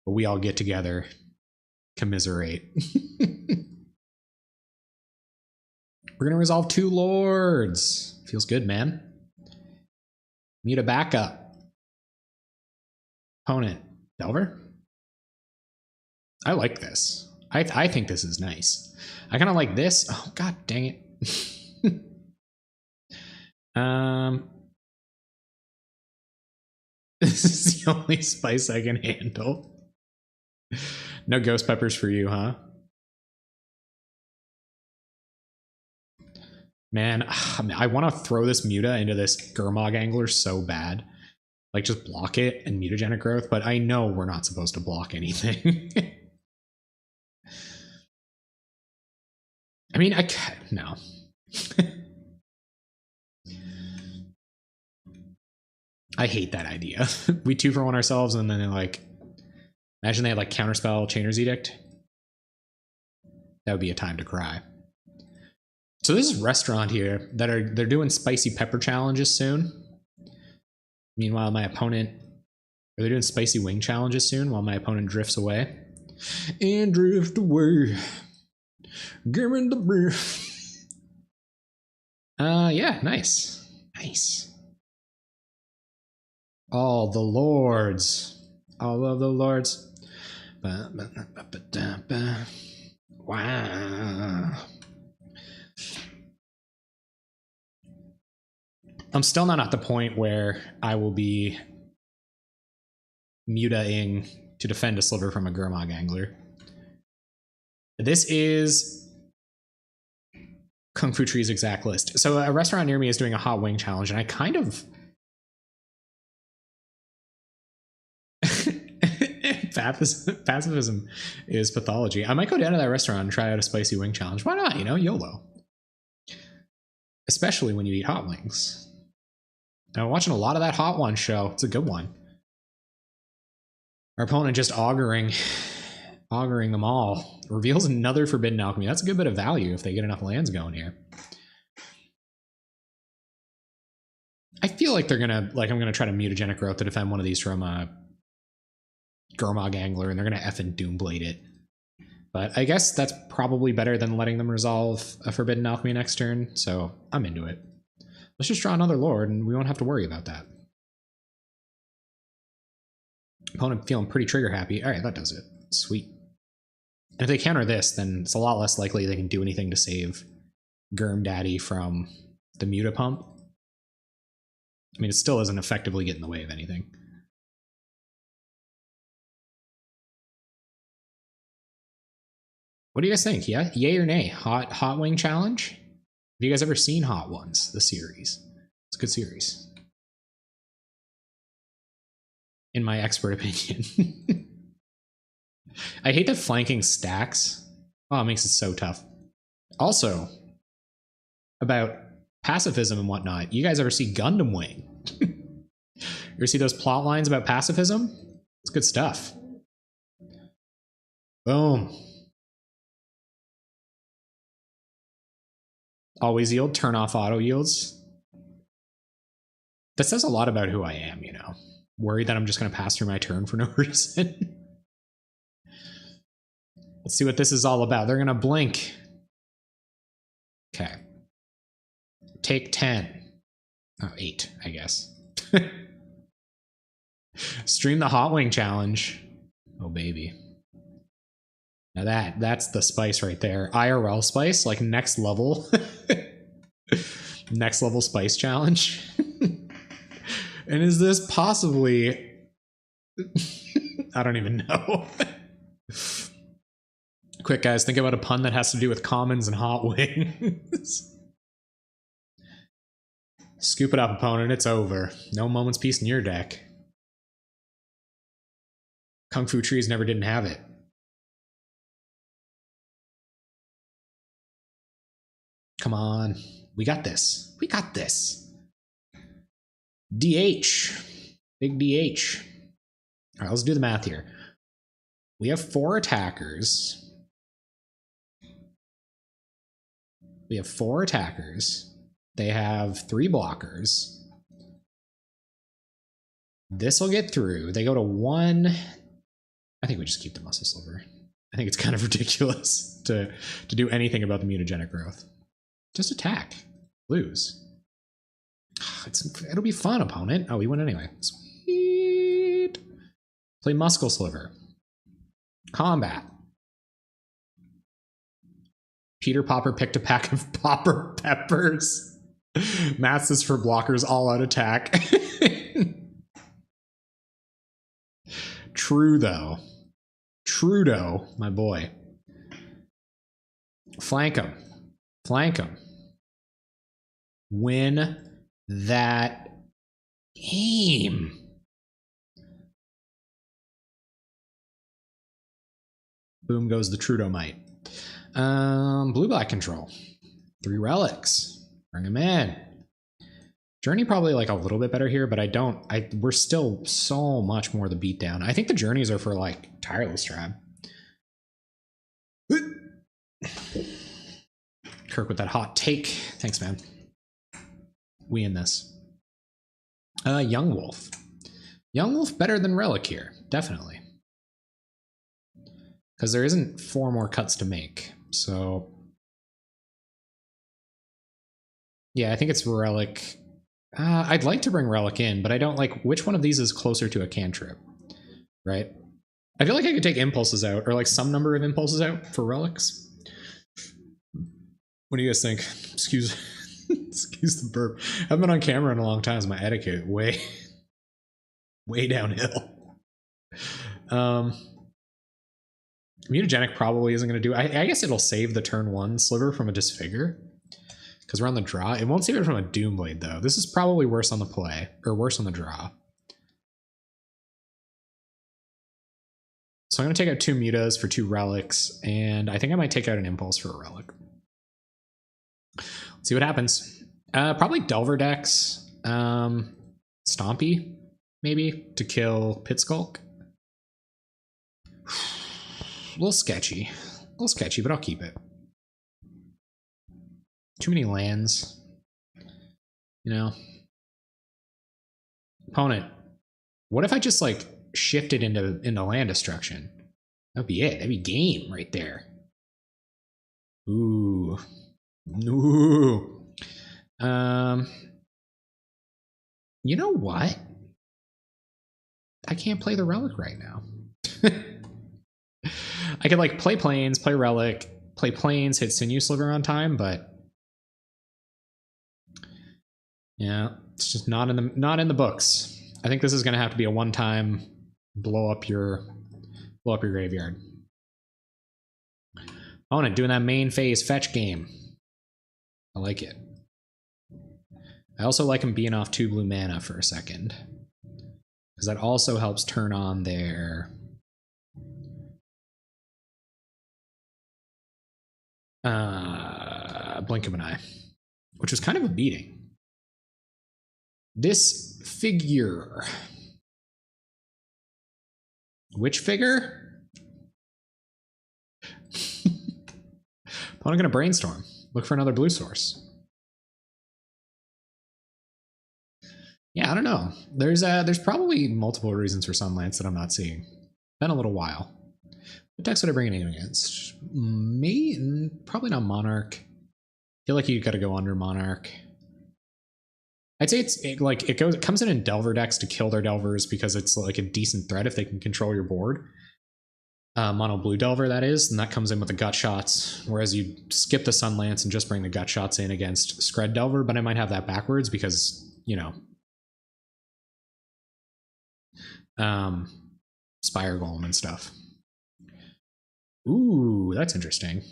but we all get together, commiserate. We're gonna resolve 2 lords. Feels good, man. Need a backup. Opponent. Delver? I like this. I think this is nice. I kind of like this. Oh, god dang it. This is the only spice I can handle. No ghost peppers for you, huh? Man, I want to throw this Muta into this Gurmag Angler so bad. Like, just block it and mutagenic growth, but I know we're not supposed to block anything. I mean, no. I hate that idea. We 2-for-1 ourselves, and then they're like, imagine they had like Counterspell, Chainer's Edict. That would be a time to cry. So this is restaurant here that they're doing spicy pepper challenges soon. Meanwhile, my opponent, or they're doing spicy wing challenges soon while my opponent drifts away. And drift away. Give me the brief. Yeah, nice. Nice. All the lords. All of the lords. Wow. I'm still not at the point where I will be mutaing to defend a sliver from a Gurmag Angler. This is Kung Fu Tree's exact list. So a restaurant near me is doing a hot wing challenge, and I kind of... Pacifism is pathology. I might go down to that restaurant and try out a spicy wing challenge. Why not? You know, YOLO. Especially when you eat hot wings. I'm watching a lot of that Hot One show. It's a good one. Our opponent just auguring them all. Reveals another Forbidden Alchemy. That's a good bit of value if they get enough lands going here. I feel like they're gonna, like, I'm gonna try to mutagenic growth to defend one of these from Gurmag Angler, and they're gonna effing Doomblade it. But I guess that's probably better than letting them resolve a Forbidden Alchemy next turn, so I'm into it. Let's just draw another Lord, and we won't have to worry about that. Opponent feeling pretty trigger happy. All right, that does it. Sweet. And if they counter this, then it's a lot less likely they can do anything to save Gurm Daddy from the Muta Pump. I mean, it still isn't effectively getting in the way of anything. What do you guys think? Yeah, yay or nay? Hot Wing Challenge? Have you guys ever seen Hot Ones, the series? It's a good series. In my expert opinion. I hate that flanking stacks. Oh, it makes it so tough. Also, about pacifism and whatnot, you guys ever see Gundam Wing? You ever see those plot lines about pacifism? It's good stuff. Boom. Always yield, turn off auto yields. That says a lot about who I am, you know. Worried that I'm just going to pass through my turn for no reason. Let's see what this is all about. They're going to blink. Okay. Take 10. Oh, 8, I guess. Stream the Hot Wing Challenge. Oh, baby. Now that's the spice right there. IRL spice, like next level. Next level spice challenge. And is this possibly... I don't even know. Quick, guys, think about a pun that has to do with commons and hot wings. Scoop it up, opponent. It's over. No moment's peace in your deck. Kung Fu Trees never didn't have it. Come on. We got this. We got this. DH. Big DH. All right, let's do the math here. We have 4 attackers. We have 4 attackers. They have 3 blockers. This will get through. They go to 1. I think we just keep the Muscle Sliver. I think it's kind of ridiculous to do anything about the mutagenic growth. Just attack. Lose. It'll be fun, opponent. Oh, we win anyway. Sweet. Play Muscle Sliver. Combat. Peter Pauper picked a pack of Pauper Peppers. Maths is for blockers all out attack. True though. Trudeau, my boy. Flank him. Flank him. Win that game. Boom goes the Trudeau might. Blue-black control. 3 relics. Bring them in. Journey probably like a little bit better here, but we're still so much more the beatdown. I think the journeys are for like Tireless Tribe. Kirk with that hot take. Thanks, man. We in this. Young Wolf. Young Wolf better than Relic here, definitely. Because there isn't 4 more cuts to make, so yeah, I think it's Relic. I'd like to bring Relic in, but I don't like which one of these is closer to a cantrip, right? I feel like I could take impulses out, or like some number of impulses out for relics. What do you guys think? Excuse the burp. I haven't been on camera in a long time, so my etiquette way downhill. Mutagenic probably isn't going to do. I guess it'll save the turn 1 Sliver from a Disfigure. Because we're on the draw. It won't save it from a Doomblade, though. This is probably worse on the play, or worse on the draw. So I'm going to take out 2 Mutas for 2 relics, and I think I might take out an Impulse for a relic. Let's see what happens. Probably Delver Dex. Stompy, maybe, to kill Pit Skulk. A little sketchy, but I'll keep it. Too many lands, you know. Opponent, what if I just like shifted into land destruction? That'd be it. That'd be game right there. Ooh. You know what? I can't play the relic right now. I could like play planes, play relic, play planes, hit Sinew Sliver on time, but yeah, it's just not in the books. I think this is going to have to be a one-time blow up your graveyard. Opponent doing that main phase fetch game. I like it. I also like him being off 2 blue mana for a second, because that also helps turn on their blink of an eye, which was kind of a beating. This figure. Which figure? Opponent gonna brainstorm. Look for another blue source. Yeah, I don't know. There's probably multiple reasons for Sunlance that I'm not seeing. Been a little while. What decks would I bring it in against? Me? Probably not Monarch. Feel like you gotta go under Monarch. I'd say it comes in Delver decks to kill their Delvers because it's like a decent threat if they can control your board. Mono blue Delver, that is, and that comes in with the gut shots, whereas you skip the Sunlance and just bring the gut shots in against Scred Delver, but I might have that backwards because, you know, Spire Golem and stuff. Ooh, that's interesting.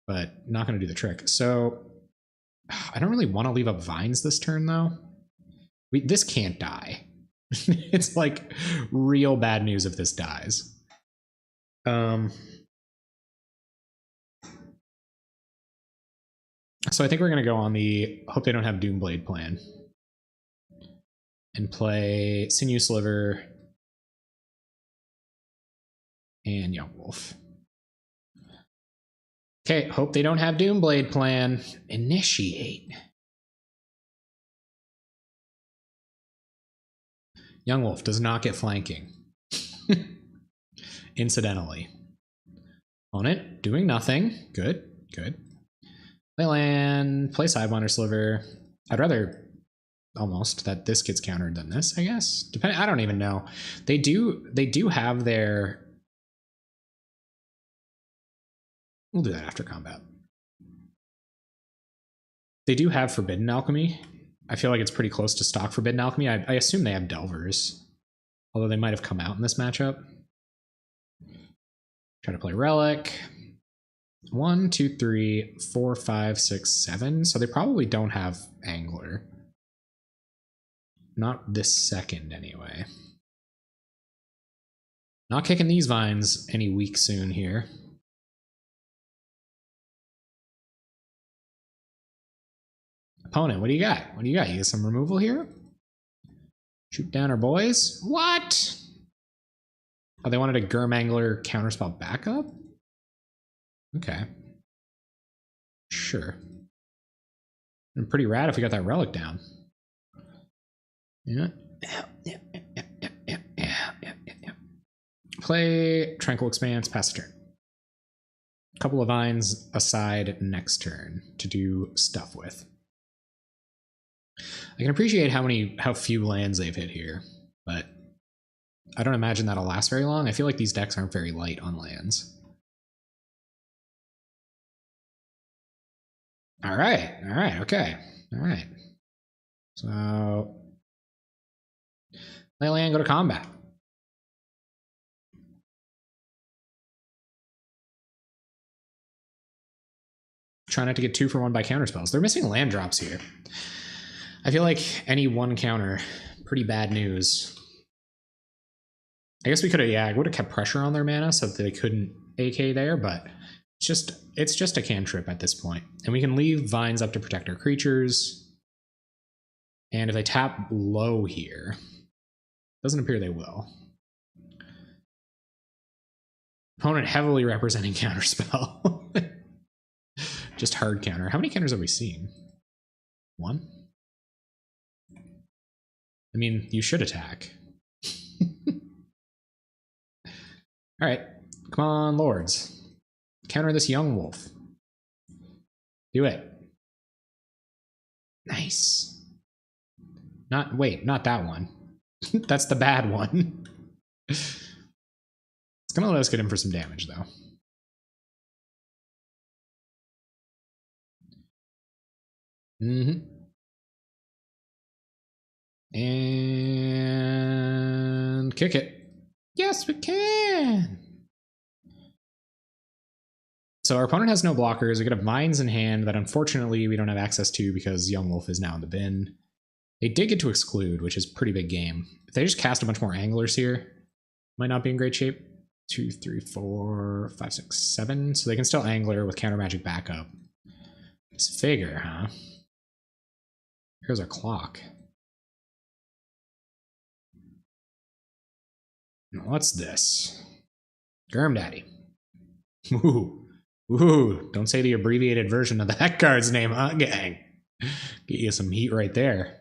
But not going to do the trick. So I don't really want to leave up Vines this turn, though. This can't die. It's like real bad news if this dies. So I think we're going to go on the hope they don't have Doomblade plan and play Sinew Sliver and Young Wolf. Okay, hope they don't have Doomblade plan. Initiate. Young Wolf does not get flanking. Incidentally. Opponent doing nothing. Good, good. Play land, play Sidewinder Sliver. I'd rather almost that this gets countered than this, I guess. Depending, I don't even know. They do have their. We'll do that after combat. They do have Forbidden Alchemy. I feel like it's pretty close to stock Forbidden Alchemy. I assume they have Delvers, although they might have come out in this matchup. Try to play Relic. 1, 2, 3, 4, 5, 6, 7. So they probably don't have Angler. Not this second, anyway. Not kicking these vines any week soon here. Opponent, what do you got? What do you got? You get some removal here? Shoot down our boys? What? Oh, they wanted a Gurm Angler counterspell backup? Okay. Sure. And pretty rad if we got that relic down. Yeah. Play Tranquil Expanse, pass the turn. Couple of vines aside next turn to do stuff with. I can appreciate how few lands they've hit here, but I don't imagine that'll last very long. I feel like these decks aren't very light on lands. All right, okay. All right. So, play land, go to combat. Try not to get 2 for 1 by counterspells. They're missing land drops here. I feel like any one counter, pretty bad news. I guess we could have, yeah, I would have kept pressure on their mana so that they couldn't AK there, but it's just a cantrip at this point. And we can leave vines up to protect our creatures. And if they tap low here, doesn't appear they will. Opponent heavily representing counterspell. Just hard counter. How many counters have we seen? 1? I mean, you should attack. All right, come on, Lords. Counter this Young Wolf. Do it. Nice. Wait, not that one. That's the bad one. It's gonna let us get in for some damage, though. And kick it. Yes, we can. So our opponent has no blockers. We got vines in hand that unfortunately we don't have access to because Young Wolf is now in the bin. They did get to exclude, which is a pretty big game. If they just cast a bunch more anglers here, might not be in great shape. 2, 3, 4, 5, 6, 7. So they can still angler with counter magic backup. Just figure, huh? Here's our clock. What's this? Gurm Daddy. Ooh. Ooh. Don't say the abbreviated version of that card's name, huh, gang? Get you some heat right there.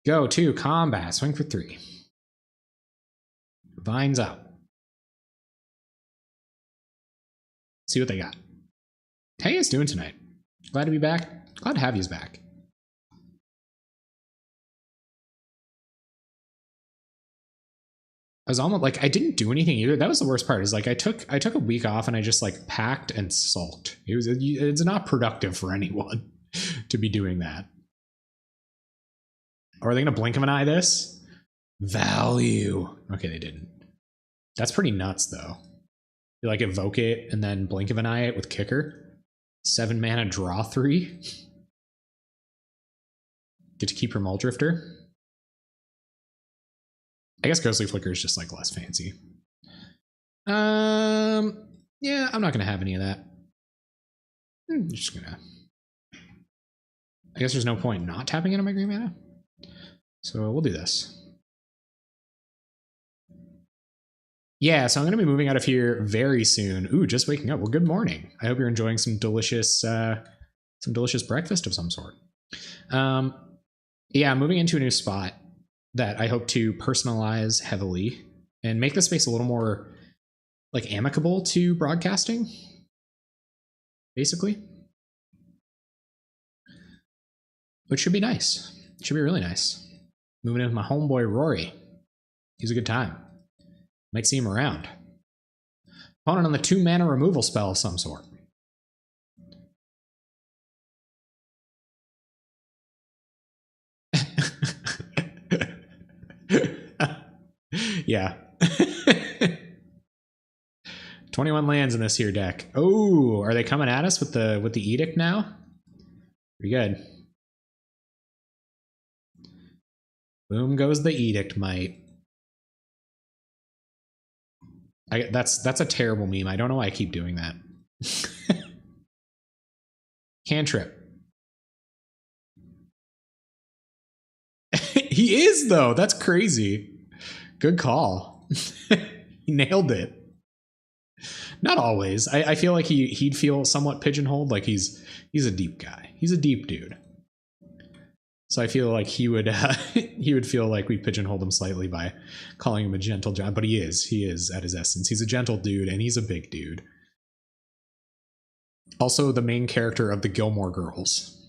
Go to combat. Swing for 3. Vines up. See what they got. How you guys doing tonight? Glad to be back. Glad to have you back. I was almost like I didn't do anything either. That was the worst part. Is like I took a week off and I just like packed and sulked. It's not productive for anyone to be doing that. Or are they gonna blink of an eye this? Value. Okay, they didn't. That's pretty nuts though. You like evoke it and then blink of an eye it with kicker. 7 mana, draw 3. Get to keep your Muldrifter. I guess Ghostly Flicker is just like less fancy. Yeah, I'm not gonna have any of that. I'm just gonna... I guess there's no point not tapping into my green mana. So we'll do this. Yeah, so I'm going to be moving out of here very soon. Ooh, just waking up. Well, good morning. I hope you're enjoying some delicious breakfast of some sort. Yeah, moving into a new spot that I hope to personalize heavily and make the space a little more like amicable to broadcasting, basically. Which should be nice. Should be really nice. Moving in with my homeboy Rory. He's a good time. Might see him around. Opponent on the 2-mana removal spell of some sort. Yeah. 21 lands in this here deck. Oh, are they coming at us with the edict now? Pretty good. Boom goes the edict, mate. That's a terrible meme. I don't know why I keep doing that. Cantrip. He is, though. That's crazy. Good call. He nailed it. Not always. I feel like he'd feel somewhat pigeonholed. Like he's a deep guy. He's a deep dude. So I feel like he would feel like we pigeonholed him slightly by calling him a gentle giant, but he is at his essence. He's a gentle dude and he's a big dude. Also the main character of the Gilmore Girls.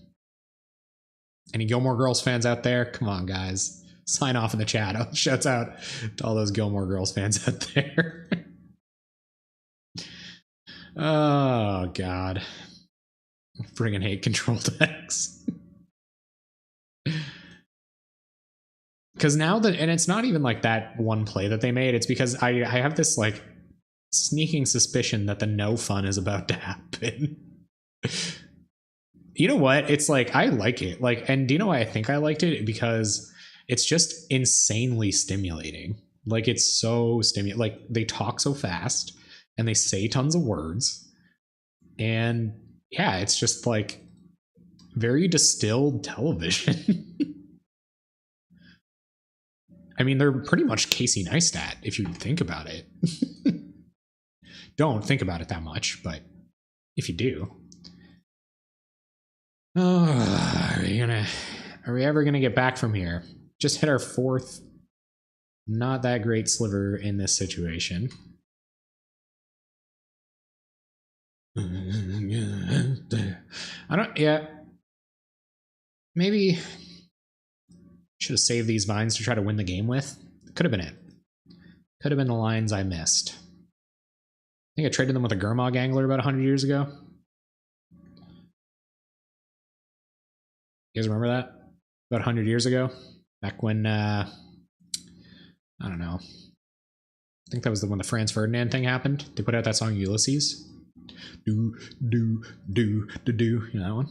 Any Gilmore Girls fans out there? Come on, guys. Sign off in the chat. Shouts out to all those Gilmore Girls fans out there. Oh, God. Friggin' hate control decks. Because now that, and it's not even like that one play that they made, it's because I have this like sneaking suspicion that the no fun is about to happen. You know what? It's like, I like it. Like, and do you know why I think I liked it? Because it's just insanely stimulating. Like, it's so stimulating. Like, they talk so fast and they say tons of words. And yeah, it's just like very distilled television. I mean, they're pretty much Casey Neistat, if you think about it. Don't think about it that much, but if you do. Oh, are we ever gonna get back from here? Just hit our 4th not that great sliver in this situation. Maybe should have saved these vines to try to win the game with. Could have been it. Could have been the lines I missed. I think I traded them with a Gurmag Angler about 100 years ago. You guys remember that? About 100 years ago? Back when, I don't know. I think that was when the Franz Ferdinand thing happened. They put out that song Ulysses. Do, do, do, do, do. You know that one?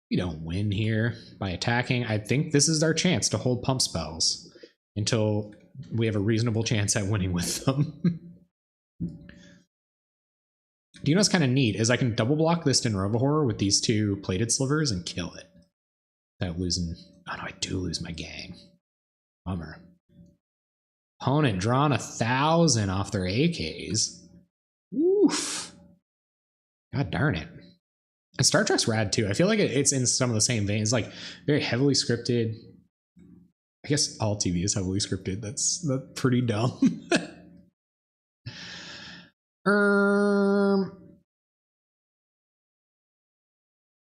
We don't win here by attacking. I think this is our chance to hold pump spells until we have a reasonable chance at winning with them. Do you know what's kind of neat is I can double block this Dinrova Horror with these 2 plated slivers and kill it without losing. Oh no, I do lose my gang. Bummer. Opponent drawn 1,000 off their AKs. Oof. God darn it. And Star Trek's rad too. I feel like it's in some of the same veins, like very heavily scripted. I guess all TV is heavily scripted. That's pretty dumb.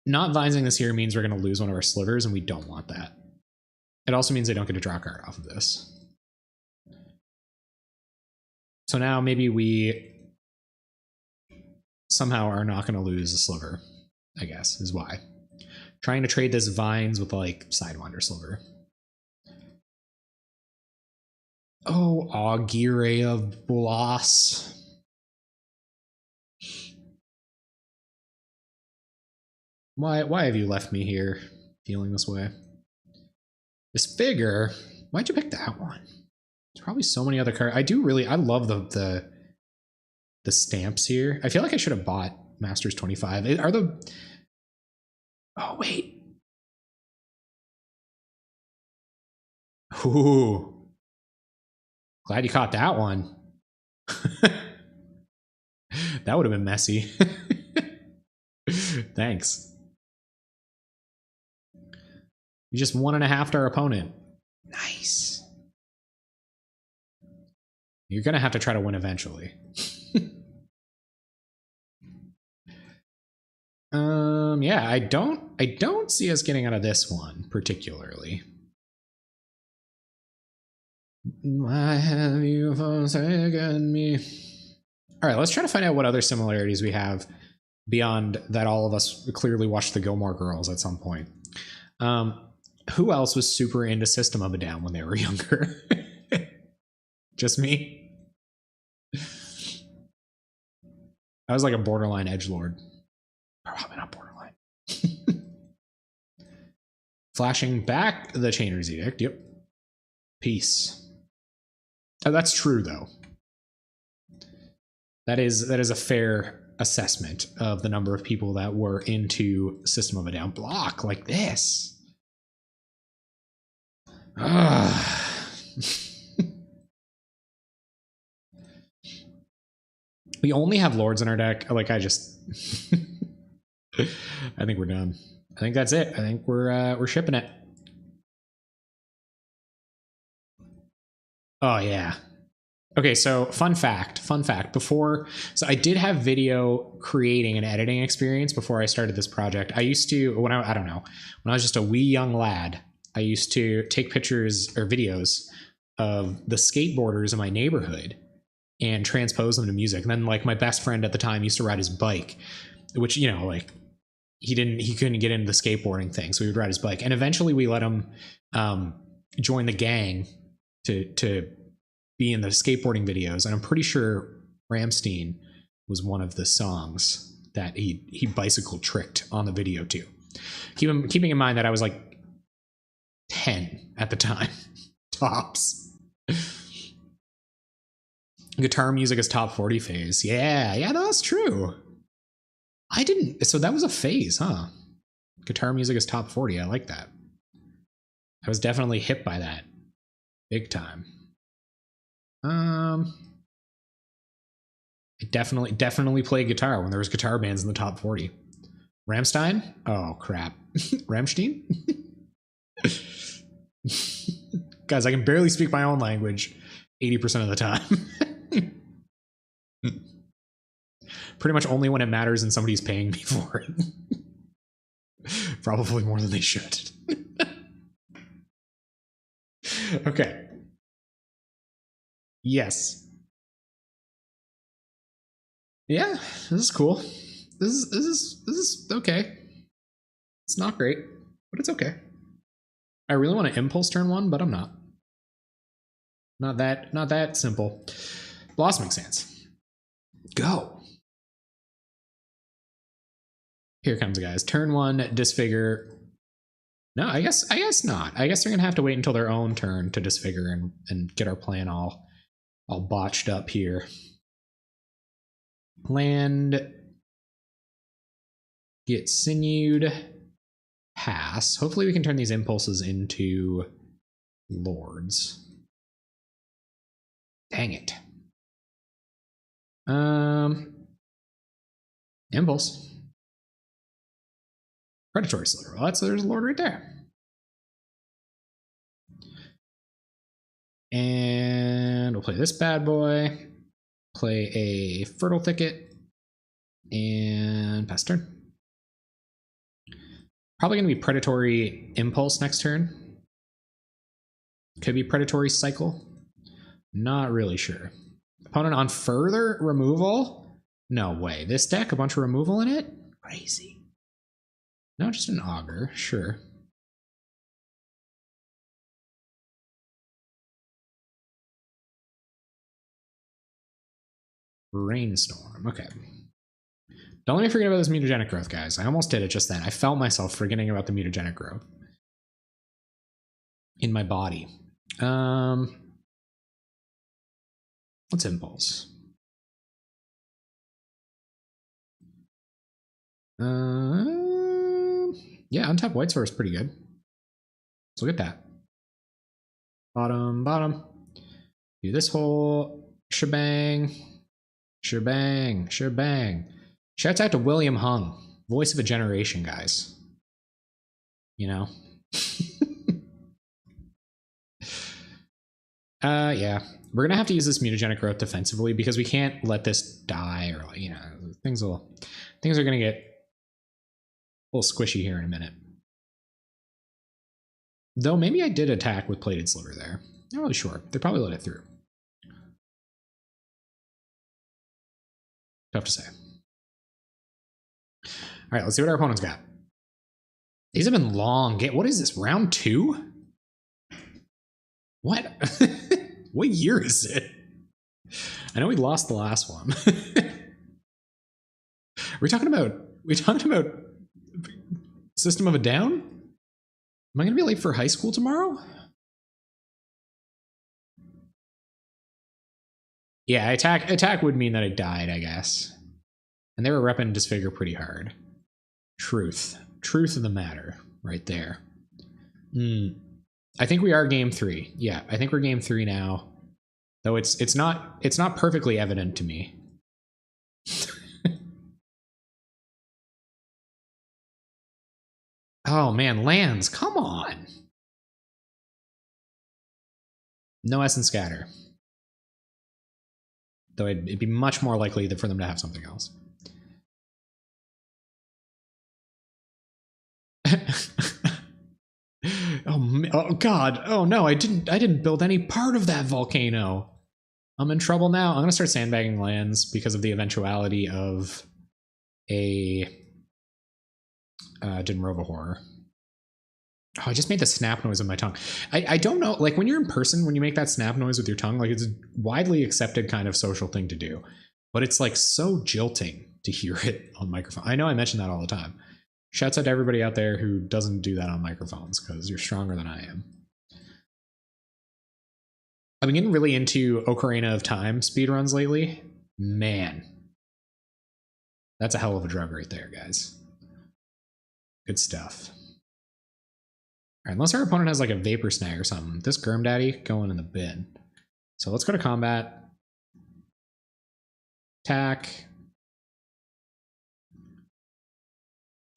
Not vinesing this here means we're going to lose one of our slivers, and we don't want that. It also means they don't get a draw card off of this. So now maybe we somehow are not going to lose a sliver, I guess, is why. Trying to trade this vines with like Sidewinder Sliver. Oh, Augire of Bloss. Why have you left me here feeling this way? This figure? Why'd you pick that one? It's probably so many other cards. I love the stamps here. I feel like I should have bought Masters 25. Are the... Oh, wait. Ooh. Glad you caught that one. That would have been messy. Thanks. You just 1.5 our opponent. Nice. You're gonna have to try to win eventually. Yeah, I don't see us getting out of this one particularly. Why have you forsaken me? All right, let's try to find out what other similarities we have beyond that. All of us clearly watched the Gilmore Girls at some point. Who else was super into System of a Down when they were younger? Just me? I was like a borderline edgelord. Probably not borderline. Flashing back the Chainer's Edict. Yep. Peace. Oh, that's true, though. That is a fair assessment of the number of people that were into System of a Down. Block like this. We only have lords in our deck. Like, I just... I think we're done. I think that's it. I think we're shipping it. Oh, yeah. Okay, so fun fact. Before, so I did have video creating and editing experience before I started this project. I used to, when I don't know, when I was just a wee young lad, I used to take pictures or videos of the skateboarders in my neighborhood and transpose them to music. And then, like, my best friend at the time used to ride his bike, which, you know, like, he couldn't get into the skateboarding thing, so he would ride his bike. And eventually we let him join the gang to be in the skateboarding videos. And I'm pretty sure Rammstein was one of the songs that he bicycle tricked on the video too. Keeping in mind that I was like 10 at the time, tops. Guitar music is top 40 phase. Yeah, no, that's true. I didn't. So that was a phase, huh? Guitar music is top 40. I like that. I was definitely hit by that. Big time. I definitely played guitar when there was guitar bands in the top 40. Rammstein? Oh, crap. Rammstein? Guys, I can barely speak my own language 80% of the time. Pretty much only when it matters and somebody's paying me for it. Probably more than they should. Okay. Yes. Yeah, this is cool. This is okay. It's not great, but it's okay. I really want to impulse turn one, but I'm not. Not that simple. Blossoming Sands. Go. Here comes, guys. Turn one, disfigure. No, I guess not. I guess they're gonna have to wait until their own turn to disfigure and get our plan all botched up here. Land. Get sinewed. Pass. Hopefully we can turn these impulses into lords. Dang it. Impulse. Predatory Sliver. Well, there's a lord right there. And we'll play this bad boy. Play a Fertile Thicket. And pass turn. Probably going to be Predatory Impulse next turn. Could be Predatory Cycle. Not really sure. Opponent on further removal? No way. This deck, a bunch of removal in it? Crazy. No, just an Augur, sure. Rainstorm, okay. Don't let me forget about this mutagenic growth, guys. I almost did it just then. I felt myself forgetting about the mutagenic growth in my body. Let's impulse. Yeah, untap White Source is pretty good. Let's look at that. Bottom, bottom. Do this whole shebang. Shebang, shebang. Shouts out to William Hung, voice of a generation, guys. You know? Yeah. We're gonna have to use this mutagenic growth defensively because we can't let this die, or, you know, things are gonna get a little squishy here in a minute. Though maybe I did attack with plated sliver there. Not really sure. They probably let it through. Tough to say. All right, let's see what our opponent's got. These have been long. What is this, round 2? What? What year is it? I know we lost the last one. we talking about System of a Down? Am I gonna be late for high school tomorrow? Yeah, attack would mean that I died, I guess. And they were repping Disfigure pretty hard. Truth of the matter, right there. I think we are game 3. Yeah, I think we're game 3 now. Though it's not perfectly evident to me. Oh man, lands, come on. No Essence Scatter. Though it'd be much more likely for them to have something else. Oh god. Oh no, I didn't build any part of that volcano. I'm in trouble now. I'm gonna start sandbagging lands because of the eventuality of a Dinrova horror. Oh, I just made the snap noise with my tongue. I don't know, like when you're in person, when you make that snap noise with your tongue, like it's a widely accepted kind of social thing to do, but it's like so jilting to hear it on microphone. I know I mention that all the time. Shouts out to everybody out there who doesn't do that on microphones because you're stronger than I am. I've been getting really into Ocarina of Time speedruns lately. Man, that's a hell of a drug right there, guys. Good stuff. All right, unless our opponent has like a Vapor Snag or something, this Germ Daddy going in the bin. So let's go to combat. Attack.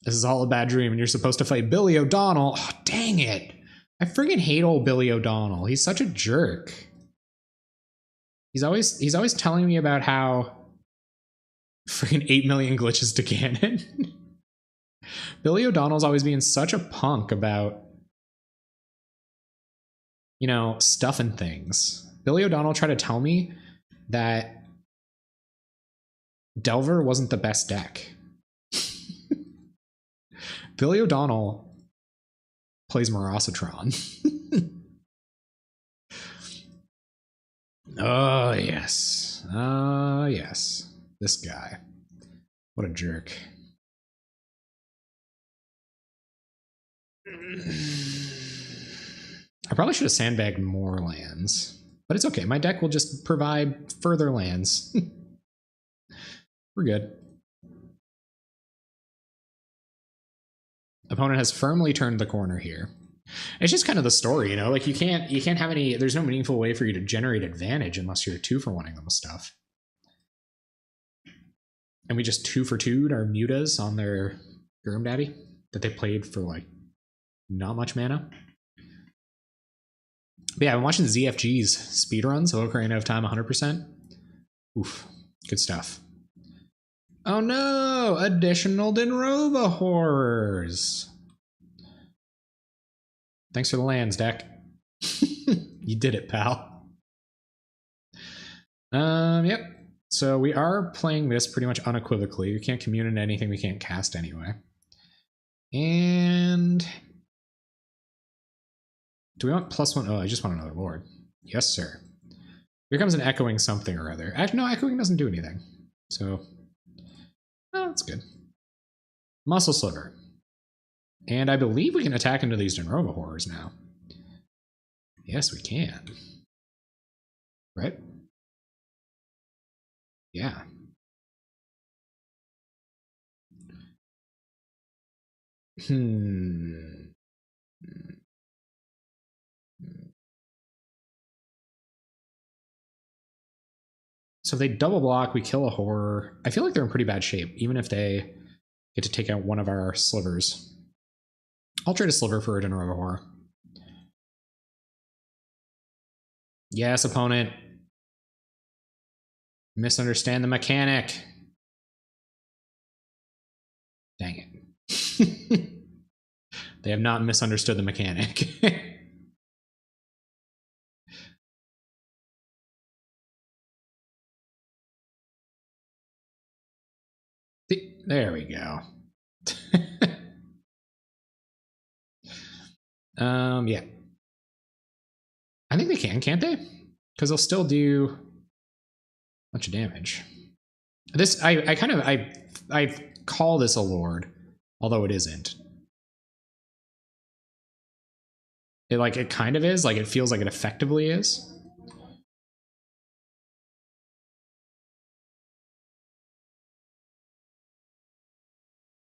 This is all a bad dream, and you're supposed to fight Billy O'Donnell. Oh, dang it. I friggin' hate old Billy O'Donnell. He's such a jerk. He's always telling me about how friggin' 8 million glitches to Ganon. Billy O'Donnell's always being such a punk about, you know, stuff and things. Billy O'Donnell tried to tell me that Delver wasn't the best deck. Billy O'Donnell plays Morosatron. Oh, yes. Oh, yes. This guy. What a jerk. I probably should have sandbagged more lands, but it's okay. My deck will just provide further lands. We're good. Opponent has firmly turned the corner here. It's just kind of the story, you know, like you can't have any, there's no meaningful way for you to generate advantage unless you're 2-for-1ing them with stuff. And we just 2-for-2'd our mutas on their Germ Daddy that they played for like not much mana. But yeah, I'm watching ZFG's speedruns, so Ocarina of Time 100%. Oof, good stuff. Oh no, additional Dinrova horrors. Thanks for the lands, deck. You did it, pal. Yep. So we are playing this pretty much unequivocally. We can't commune into anything we can't cast anyway. And do we want +1? Oh, I just want another Lord. Yes, sir. Here comes an echoing something or other. No, echoing doesn't do anything. So, oh, that's good. Muscle Sliver. And I believe we can attack into these Dinrova horrors now. Yes, we can. Right? Yeah. So if they double block, we kill a horror. I feel like they're in pretty bad shape, even if they get to take out one of our slivers. I'll trade a sliver for a Denrova horror. Yes, opponent. Misunderstand the mechanic. Dang it. They have not misunderstood the mechanic. There we go. Yeah. I think they can, can't they? Because they'll still do a bunch of damage. This I call this a lord, although it isn't. It kind of is. Like it feels like it effectively is.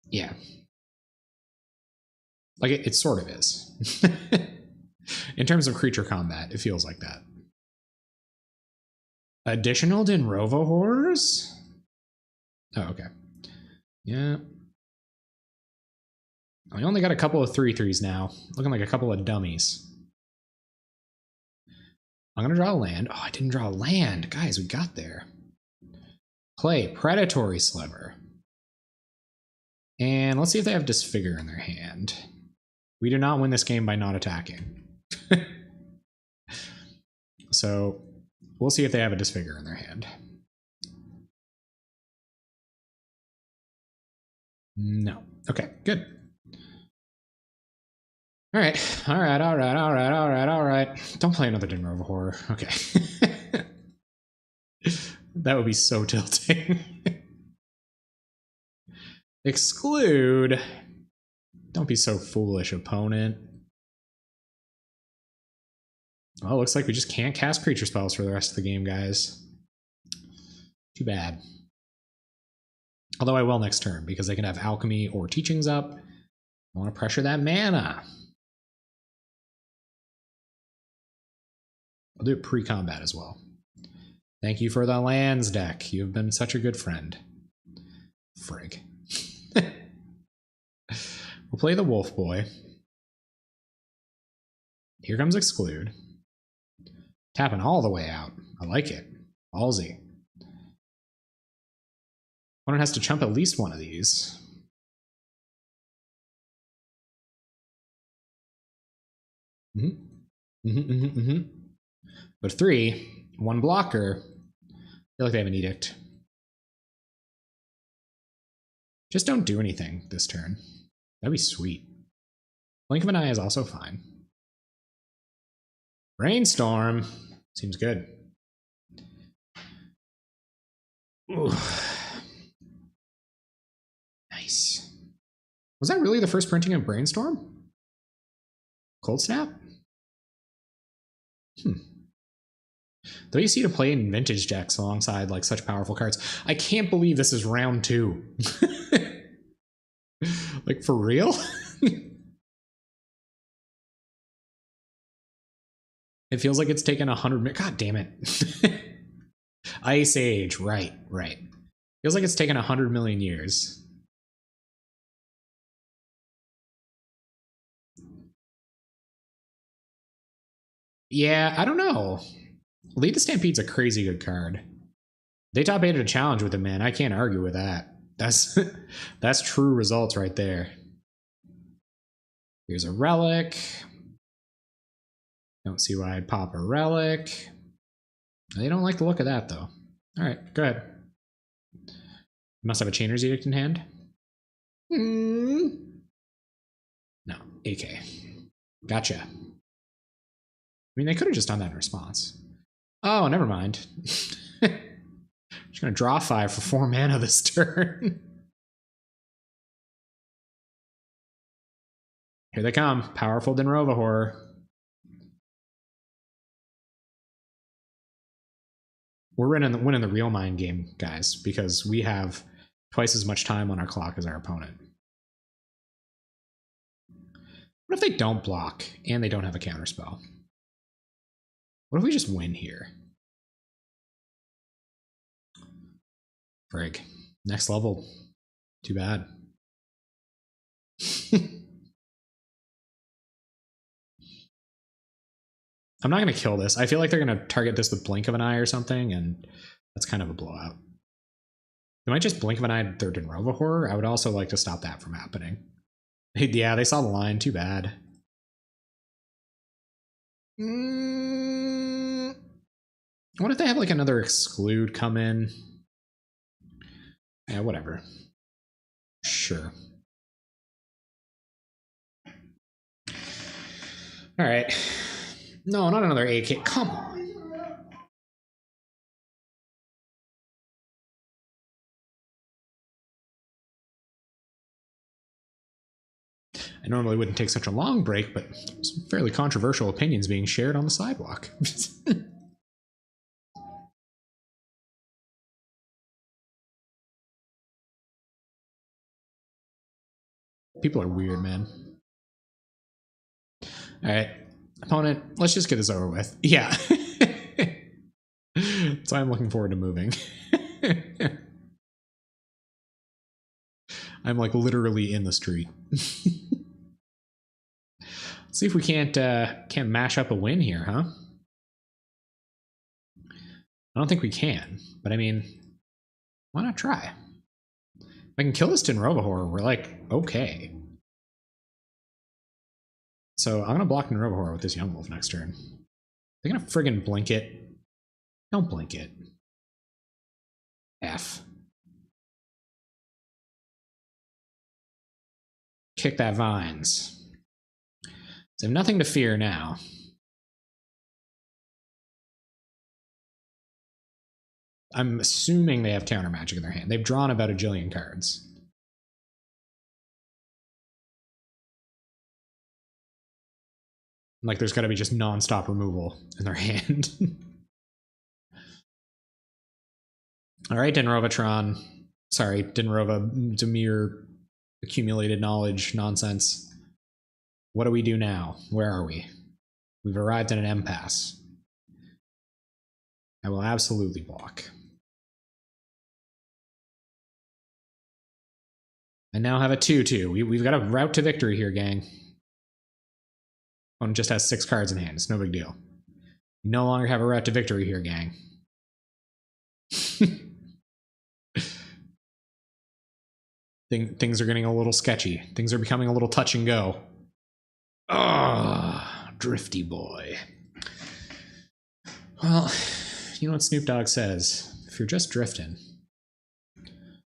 Yeah. Like it sort of is. In terms of creature combat, it feels like that. Additional Denrova horrors? Oh, okay. Yeah. We only got a couple of 3/3s now. Looking like a couple of dummies. I'm going to draw a land. Oh, I didn't draw a land. Guys, we got there. Play Predatory Sliver. And let's see if they have Disfigure in their hand. We do not win this game by not attacking. So we'll see if they have a Disfigure in their hand. No. Okay, good. All right. Don't play another Denrova horror. Okay. That would be so tilting. Exclude. Don't be so foolish, opponent. Well, looks like we just can't cast creature spells for the rest of the game, guys. Too bad. Although I will next turn, because they can have Alchemy or Teachings up. I want to pressure that mana. I'll do it pre-combat as well. Thank you for the lands deck. You have been such a good friend. Frig. We'll play the Wolf Boy. Here comes Exclude. Tapping all the way out. I like it. Ballsy. Opponent has to chump at least one of these. But 3, 1 blocker. I feel like they have an edict. Just don't do anything this turn. That'd be sweet. Blink of an eye is also fine. Brainstorm. Seems good. Ooh. Nice. Was that really the first printing of Brainstorm? Cold Snap? Though you see to play in vintage decks alongside like such powerful cards. I can't believe this is round 2. Like for real? It feels like it's taken 100. God damn it. Ice Age, right. Feels like it's taken 100 million years. Yeah, I don't know. Lead the Stampede's a crazy good card. They top 8'd a challenge with him, man. I can't argue with that. That's true results right there. Here's a relic. Don't see why I'd pop a relic. They don't like the look of that, though. All right, go ahead. Must have a Chainer's Edict in hand. No, AK. Gotcha. I mean, they could have just done that in response. Oh, never mind. Just gonna draw 5 for 4 mana this turn. Here they come. Powerful Denrova horror. We're winning the real mind game, guys, because we have twice as much time on our clock as our opponent. What if they don't block and they don't have a counterspell? What if we just win here? Frig. Next level. Too bad. I'm not going to kill this. I feel like they're going to target this with blink of an eye or something, and that's kind of a blowout. They might just blink of an eye their Denrova Horror. I would also like to stop that from happening. Yeah, they saw the line. Too bad. What if they have like another exclude come in? Yeah, whatever. Sure. All right. No, not another AK. Come on. I normally wouldn't take such a long break, but some fairly controversial opinions being shared on the sidewalk. People are weird, man. All right, opponent, let's just get this over with. Yeah. So I'm looking forward to moving. I'm like literally in the street. See if we can't mash up a win here, huh? I don't think we can, but I mean, why not try? If I can kill this Denrova Horror, we're like, okay. So I'm gonna block Denrova Horror with this Young Wolf next turn. They're gonna friggin' blink it. Don't blink it. F. Kick that Vines. So I have nothing to fear now. I'm assuming they have counter magic in their hand. They've drawn about a jillion cards. Like there's got to be just non-stop removal in their hand. All right, Denrovatron. Sorry, Denrova, Demir, accumulated knowledge nonsense. What do we do now? Where are we? We've arrived at an impasse. I will absolutely block. I now have a 2-2. We've got a route to victory here, gang. One just has 6 cards in hand. It's no big deal. We no longer have a route to victory here, gang. Things are getting a little sketchy. Things are becoming a little touch and go. Ah, drifty boy. Well, you know what Snoop Dogg says? If you're just drifting,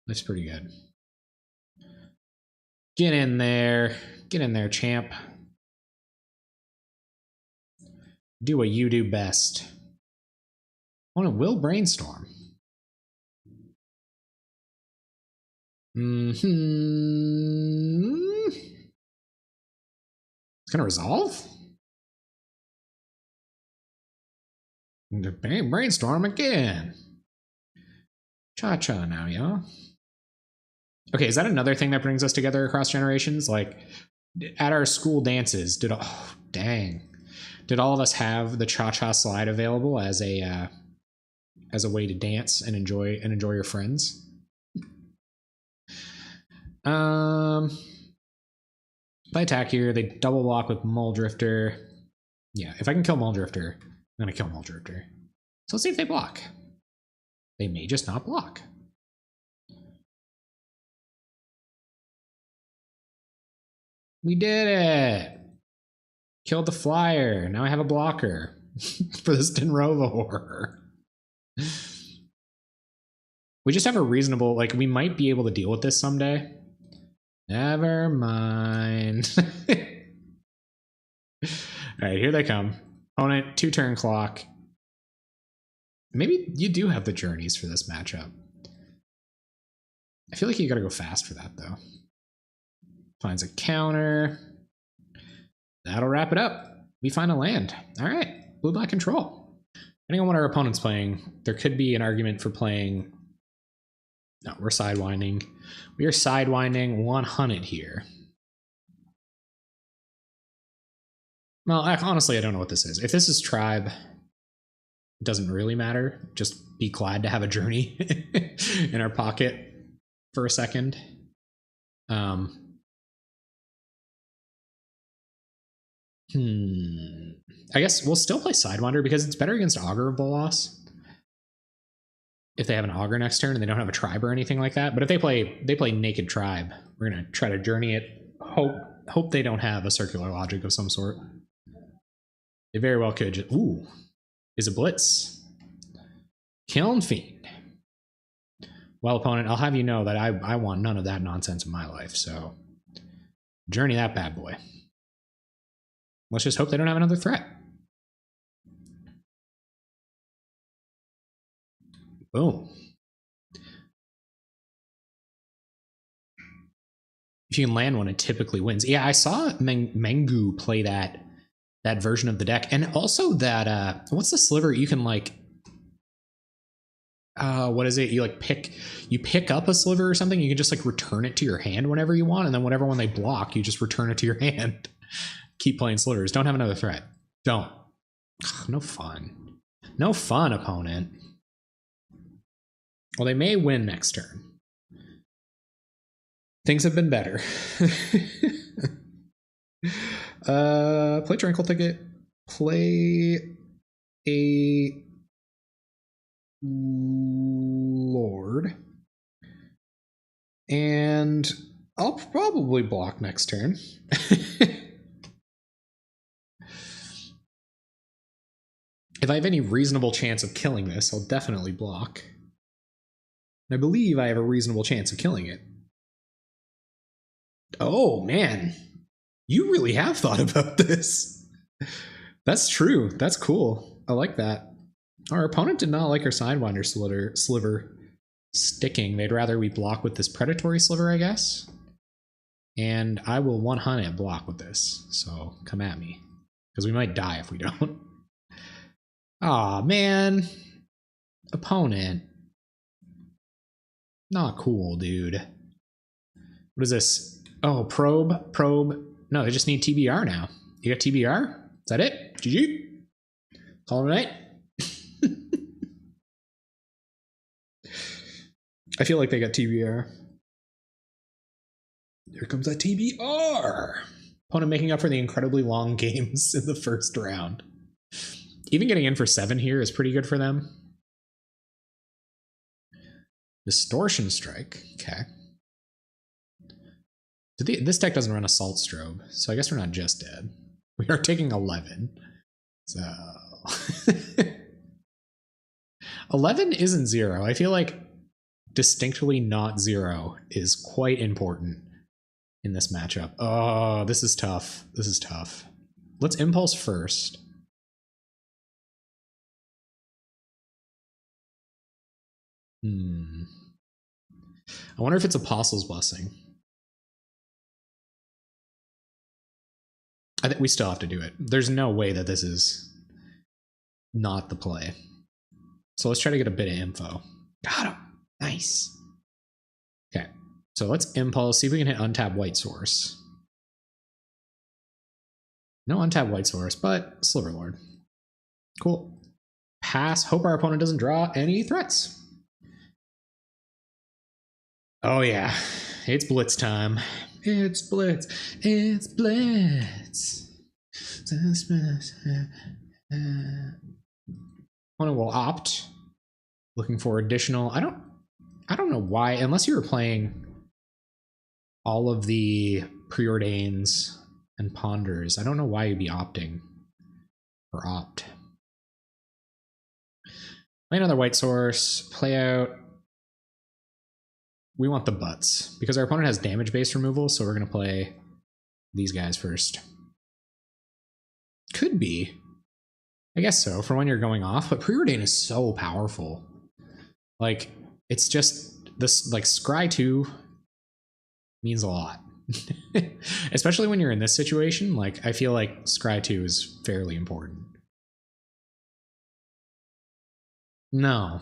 that's pretty good. Get in there. Get in there, champ. Do what you do best. Oh, it will brainstorm. It's gonna resolve? Brainstorm again. Cha-cha now, y'all. Okay, is that another thing that brings us together across generations? Like, at our school dances, did all of us have the cha-cha slide available as a way to dance and enjoy your friends? If I attack here, they double block with Muldrifter. Yeah, if I can kill Muldrifter, I'm gonna kill Muldrifter. So let's see if they block. They may just not block. We did it! Killed the flyer. Now I have a blocker for this Denrova Horror. We just have a reasonable, like, we might be able to deal with this someday. Never mind. Alright, here they come. Opponent, 2-turn clock. Maybe you do have the journeys for this matchup. I feel like you gotta go fast for that, though. Finds a counter. That'll wrap it up. We find a land. Alright, blue-black control. Depending on what our opponent's playing, there could be an argument for playing. No, we're sidewinding. We are sidewinding 100 here. Well, honestly, I don't know what this is. If this is tribe, it doesn't really matter. Just be glad to have a journey in our pocket for a second. I guess we'll still play Sidewinder because it's better against Augur of Bolas. If they have an Augur next turn and they don't have a tribe or anything like that. But if they play Naked Tribe, we're gonna try to journey it. Hope they don't have a circular logic of some sort. They very well could. Ooh, is a blitz. Kiln Fiend. Well, opponent, I'll have you know that I want none of that nonsense in my life, so journey that bad boy. Let's just hope they don't have another threat. Boom. If you can land one, it typically wins. Yeah, I saw Mengu play that version of the deck, and also that what's the sliver you can like what is it, you like pick up a sliver or something, you can just like return it to your hand whenever you want, and then whenever one they block, you just return it to your hand. Keep playing slivers. Don't have another threat. Don't. Ugh, no fun. No fun, opponent. Well, they may win next turn. Things have been better. Play Tranquil Ticket. Play a Lord. And I'll probably block next turn. If I have any reasonable chance of killing this, I'll definitely block. And I believe I have a reasonable chance of killing it. Oh, man. You really have thought about this. That's true. That's cool. I like that. Our opponent did not like our Sidewinder sliver sticking. They'd rather we block with this predatory sliver, I guess. And I will 100 block with this. So come at me. Because we might die if we don't. Aw, man. Opponent. Not cool, dude. What is this? Oh, probe. No, they just need TBR now. You got TBR? Is that it? GG? Call it a night? I feel like they got TBR. Here comes that TBR. Opponent making up for the incredibly long games in the first round. Even getting in for 7 here is pretty good for them. Distortion Strike. Okay. This deck doesn't run Assault Strobe, so I guess we're not just dead. We are taking 11. So 11 isn't 0. I feel like distinctly not 0 is quite important in this matchup. Oh, this is tough. This is tough. Let's Impulse first. I wonder if it's Apostle's Blessing. I think we still have to do it. There's no way that this is not the play. So let's try to get a bit of info. Got him. Nice. Okay. So let's Impulse. See if we can hit untap White Source. No untap White Source, but Sliverlord. Cool. Pass. Hope our opponent doesn't draw any threats. Oh yeah. It's blitz time. It's blitz. It's blitz. Opponent will opt. Looking for additional. I don't know why, unless you were playing all of the preordains and ponders. I don't know why you'd be opting or opt. Play another White Source. Play out. We want the butts because our opponent has damage-based removal, so we're going to play these guys first. Could be. I guess so, for when you're going off, but Preordain is so powerful. Like, it's just, this, like, Scry 2 means a lot. Especially when you're in this situation, like, I feel like Scry 2 is fairly important. No.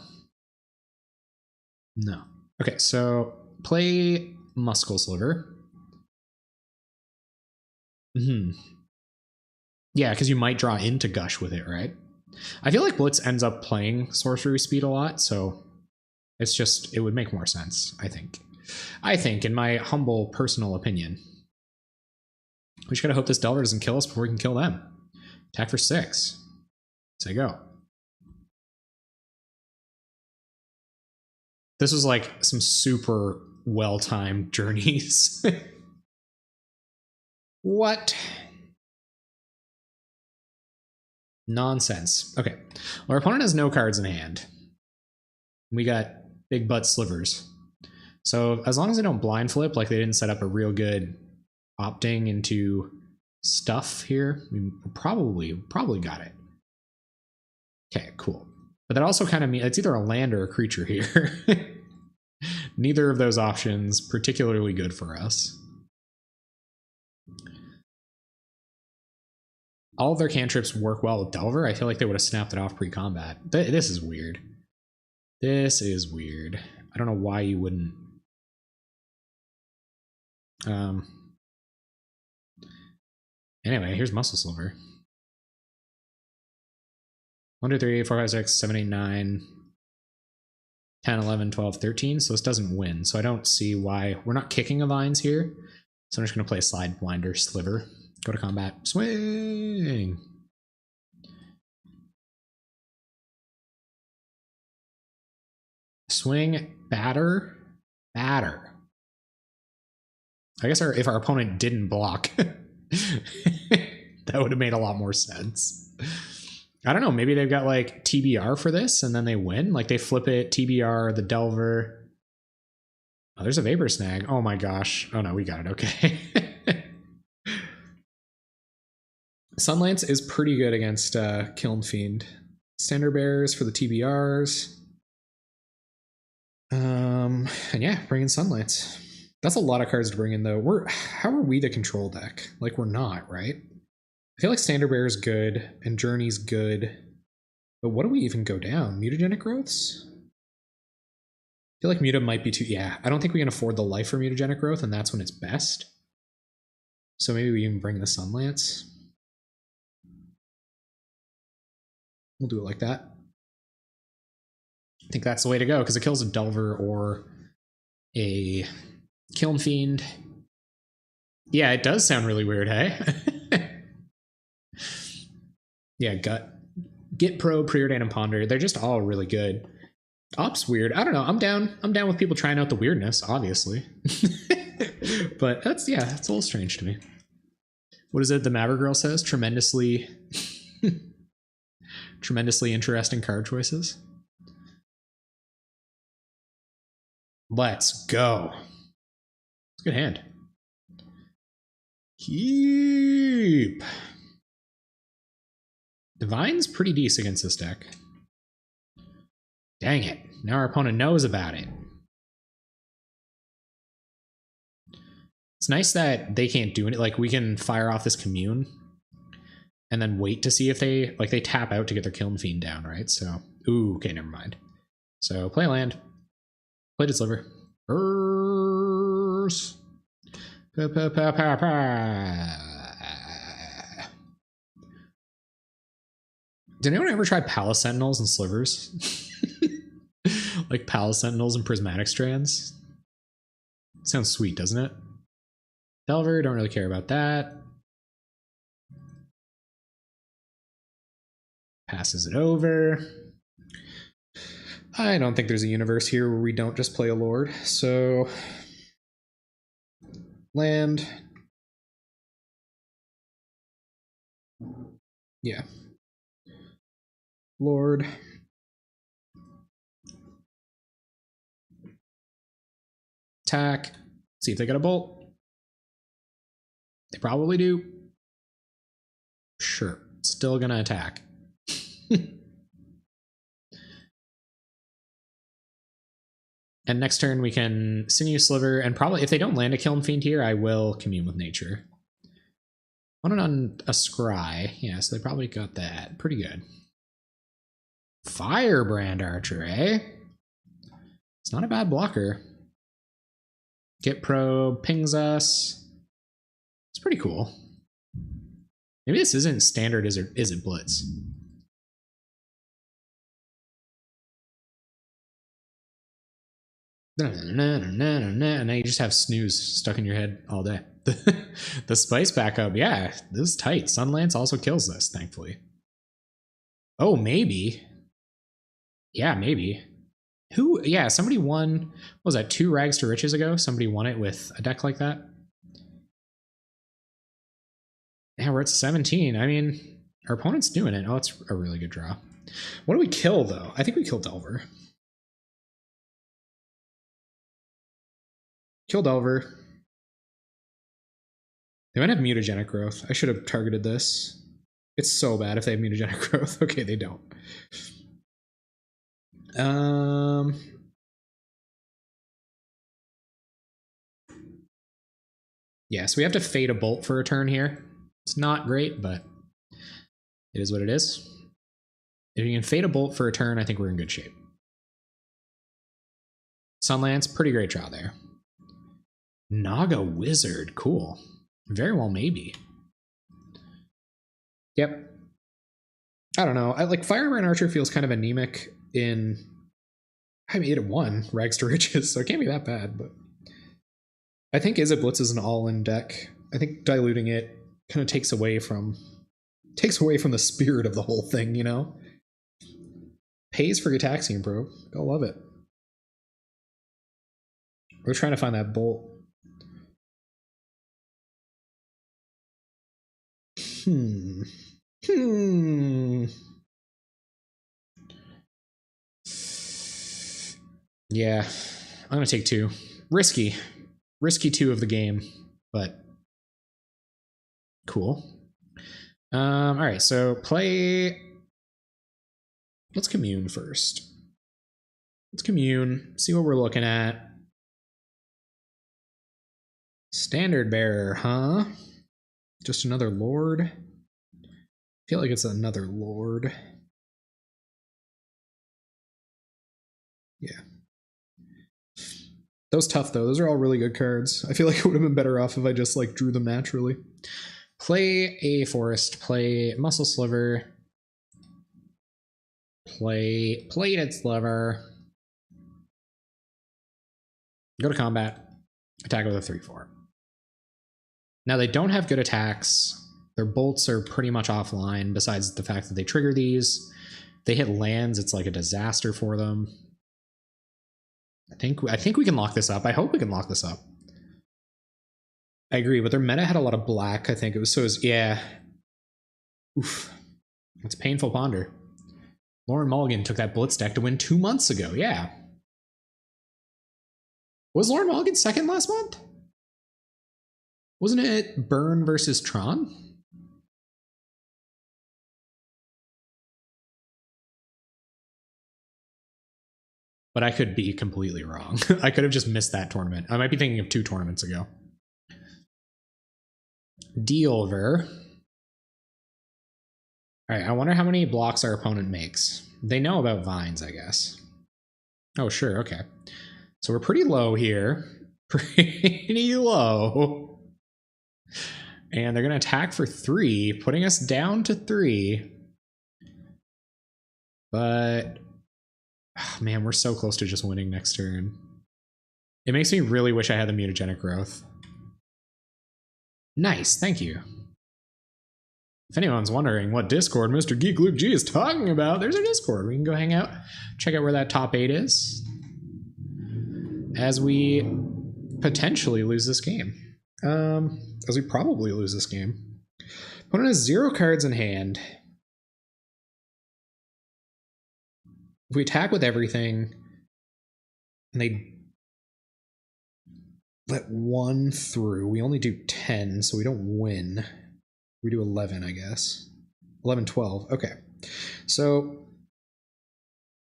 No. Okay, so play Muscle Sliver. Yeah, because you might draw into Gush with it, right? I feel like Blitz ends up playing Sorcery Speed a lot, so it's just, it would make more sense, I think. In my humble personal opinion. We just gotta hope this Delver doesn't kill us before we can kill them. Attack for 6. Say go. This was like some super well-timed journeys. What? Nonsense. Okay. Well, our opponent has no cards in hand. We got big butt Slivers. So as long as they don't blind flip, like they didn't set up a real good opting into stuff here, we probably got it. Okay, cool. But that also kind of means it's either a land or a creature here. Neither of those options particularly good for us. All of their cantrips work well with Delver. I feel like they would have snapped it off pre-combat. This is weird. This is weird. I don't know why you wouldn't. Anyway, here's Muscle Sliver. 1, 2, 3, 4, 5, 6, 7, 8, 9, 10, 11, 12, 13. So this doesn't win. So I don't see why. We're not kicking a Vines here. So I'm just going to play a Slide Blinder Sliver. Go to combat. Swing! Swing, batter. I guess if our opponent didn't block, that would have made a lot more sense. I don't know, maybe they've got like TBR for this and then they win. Like they flip it, TBR, the Delver. Oh, there's a Vapor Snag. Oh my gosh. Oh no, we got it. Okay. Sunlance is pretty good against Kiln Fiend. Standard Bearers for the TBRs. And yeah, bring in Sunlance. That's a lot of cards to bring in though. How are we the control deck? Like we're not, right? I feel like Standard Bearer is good and Journey's good. But what do we even go down? Mutagenic Growths? I feel like Muta might be too... Yeah, I don't think we can afford the life for Mutagenic Growth, and that's when it's best. So maybe we even bring the Sunlance. We'll do it like that. I think that's the way to go, because it kills a Delver or a Kiln Fiend. Yeah, it does sound really weird, hey? Yeah, Git Pro, Preordain, and Ponder. They're just all really good. Op's weird. I don't know. I'm down with people trying out the weirdness, obviously. But that's a little strange to me. What is it the Maverick Girl says? Tremendously interesting card choices. Let's go. It's a good hand. Keep. Divine's pretty decent against this deck. Dang it. Now our opponent knows about it. It's nice that they can't do it. Like, we can fire off this commune and then wait to see if they tap out to get their Kiln Fiend down, right? So, ooh, okay, never mind. So, play land. Play the Sliver. Burrs. Did anyone ever try Palace Sentinels and Slivers? Like Palace Sentinels and Prismatic Strands? Sounds sweet, doesn't it? Delver, don't really care about that. Passes it over. I don't think there's a universe here where we don't just play a Lord, so... Land. Yeah. Lord. Attack. See if they got a bolt. They probably do. Sure. Still gonna attack. And next turn we can Sinew Sliver, and probably if they don't land a Kiln Fiend here, I will Commune with Nature. Want it on a Scry. Yeah, so they probably got that. Pretty good. Firebrand Archer, eh? It's not a bad blocker. Get Probe, pings us. It's pretty cool. Maybe this isn't standard, is it Blitz? And now you just have snooze stuck in your head all day. The spice backup, yeah, this is tight. Sunlance also kills this, thankfully. Oh, maybe. Yeah, maybe. Who? Yeah, somebody won. What was that, 2 Rags to Riches ago? Somebody won it with a deck like that. Yeah, we're at 17. I mean, our opponent's doing it. Oh, it's a really good draw. What do we kill, though? I think we kill Delver. Kill Delver. They might have mutagenic growth. I should have targeted this. It's so bad if they have mutagenic growth. Okay, they don't. Yeah, so we have to fade a bolt for a turn here. It's not great, but it is what it is. If you can fade a bolt for a turn, I think we're in good shape. Sunlance, pretty great draw there. Naga Wizard, cool. Very well, maybe. Yep. I don't know. I like Firebrand Archer feels kind of anemic in. I mean, it won Rags to Riches, so it can't be that bad. But I think Is It Blitz is an all-in deck. I think diluting it kind of takes away from the spirit of the whole thing. You know, pays for Gitaxian Probe. I love it. We're trying to find that bolt. Yeah, I'm gonna take 2. Risky 2 of the game, but cool. All right, so play. Let's commune first. Let's commune. See what we're looking at. Standard Bearer, huh? Just another Lord. I feel like it's another Lord. Yeah. Those tough though. Those are all really good cards. I feel like it would have been better off if I just like drew them naturally. Play a Forest. Play Muscle Sliver. Play Plated Sliver. Go to combat. Attack with a 3/4. Now they don't have good attacks. Their bolts are pretty much offline, besides the fact that they trigger these. They hit lands, it's like a disaster for them. I think we can lock this up. I hope we can lock this up. I agree, but their meta had a lot of black, I think. Yeah. Oof. It's painful ponder. Lauren Mulligan took that Blitz deck to win 2 months ago, yeah. Was Lauren Mulligan second last month? Wasn't it Burn versus Tron? But I could be completely wrong. I could have just missed that tournament. I might be thinking of 2 tournaments ago. Deover. All right, I wonder how many blocks our opponent makes. They know about vines, I guess. Oh, sure, okay. So we're pretty low here. Pretty low. And they're going to attack for 3, putting us down to 3. But, oh, man, we're so close to just winning next turn. It makes me really wish I had the mutagenic growth. Nice, thank you. If anyone's wondering what Discord Mr. Geek Luke G is talking about, there's our Discord. We can go hang out, check out where that top 8 is, as we potentially lose this game. As we probably lose this game. Opponent has 0 cards in hand. If we attack with everything, and they let 1 through, we only do 10, so we don't win. We do 11, I guess. 11, 12. Okay. So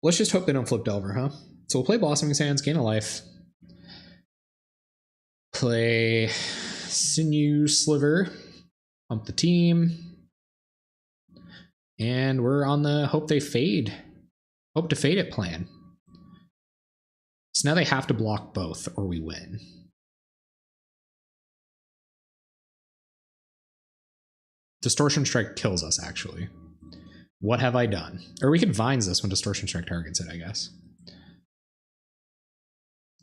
let's just hope they don't flip Delver, huh? So we'll play Blossoming Sands, gain a life. Play Sinew Sliver. Pump the team. And we're on the hope they fade Hope to fade it plan. So now they have to block both or we win. Distortion Strike kills us, actually. What have I done? Or we could Vines this when Distortion Strike targets it, I guess.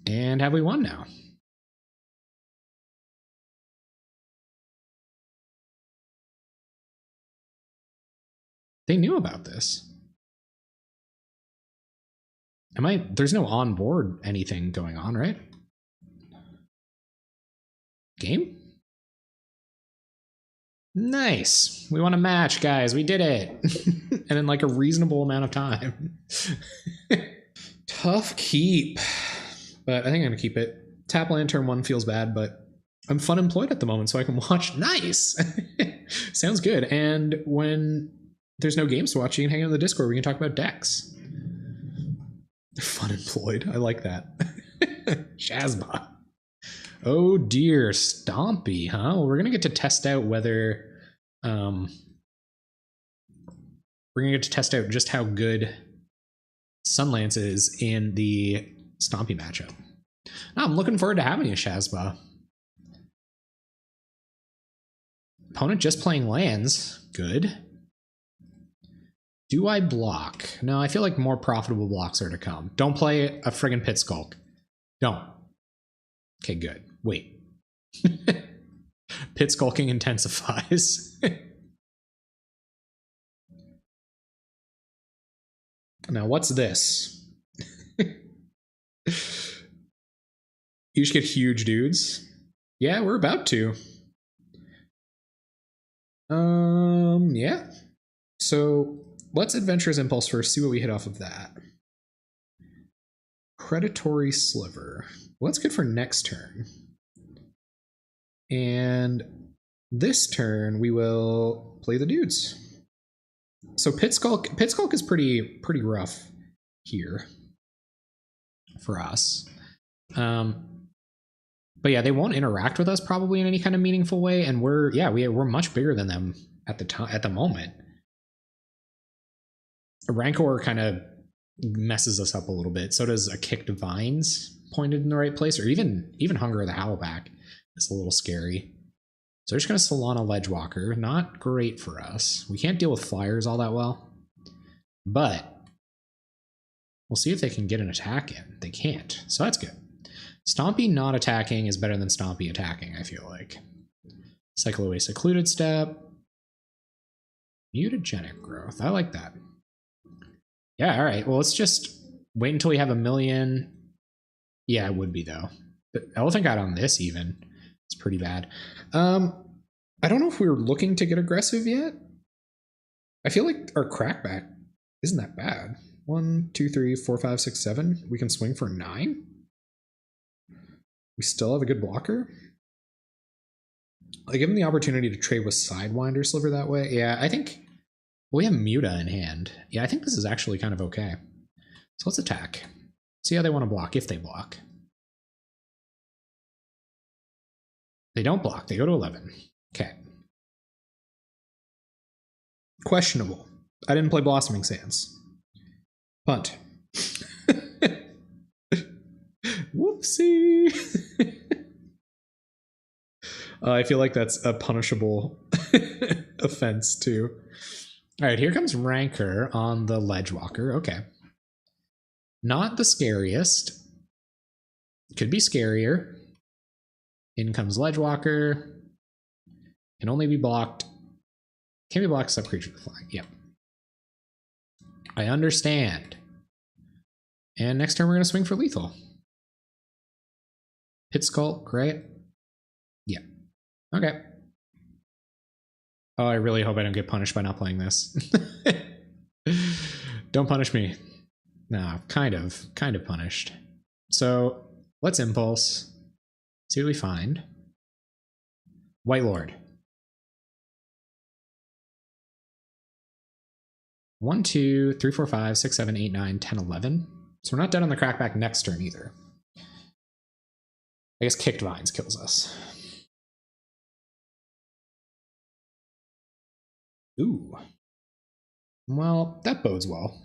And have we won now? They knew about this. There's no onboard anything going on, right? Game? Nice. We won a match, guys. We did it. And in like a reasonable amount of time. Tough keep. But I think I'm going to keep it. Tap land turn 1 feels bad, but I'm fun employed at the moment, so I can watch. Nice. Sounds good. And when there's no games to watch, you can hang out in the Discord. We can talk about decks. Fun employed. I like that. Shazba. Oh dear, Stompy, huh? Well, we're gonna get to test out whether we're gonna get to test out just how good Sunlance is in the Stompy matchup. No, I'm looking forward to having you, Shazba. Opponent just playing lands. Good. Do I block? No, I feel like more profitable blocks are to come. Don't play a friggin' Pit Skulk. Don't. Okay, good. Wait. Pit Skulking intensifies. Now, what's this? You should get huge dudes. Yeah, we're about to. Yeah. So let's Adventurous Impulse first, see what we hit off of that. Predatory Sliver. Well, that's good for next turn. And this turn, we will play the dudes. So Pit Skulk is pretty rough here for us. But yeah, they won't interact with us probably in any kind of meaningful way, and we're much bigger than them at the moment. A Rancor kind of messes us up a little bit. So does a Kicked Vines pointed in the right place, or even Hunger of the Howlback is a little scary. So we're just going to Solana Ledgewalker. Not great for us. We can't deal with flyers all that well, but we'll see if they can get an attack in. They can't, so that's good. Stompy not attacking is better than Stompy attacking, I feel like. Cycle away Secluded Step. Mutagenic Growth. I like that. Yeah, all right. Well, let's just wait until we have 1 million. Yeah, it would be, though. But Elephant God on this, even. It's pretty bad. I don't know if we were looking to get aggressive yet. I feel like our crackback isn't that bad. 1, 2, 3, 4, 5, 6, 7. We can swing for 9. We still have a good blocker. I give him the opportunity to trade with Sidewinder Sliver that way. Yeah, I think we have Muta in hand. Yeah, I think this is actually kind of okay. So let's attack. See how they want to block, if they block. They don't block. They go to 11. Okay. Questionable. I didn't play Blossoming Sands. Punt. Whoopsie. I feel like that's a punishable offense too. All right, here comes Rancor on the Ledgewalker. Okay. Not the scariest. Could be scarier. In comes Ledgewalker. Can only be blocked. Can be blocked except creature with flying. Yep. I understand. And next turn we're going to swing for lethal. Pit Skulk, right? Yeah. Okay. Oh, I really hope I don't get punished by not playing this. Don't punish me. No, kind of punished. So let's Impulse. See what we find. White Lord. 1, 2, 3, 4, 5, 6, 7, 8, 9, 10, 11. So we're not done on the crackback next turn either. I guess Kicked Vines kills us. Ooh. Well, that bodes well.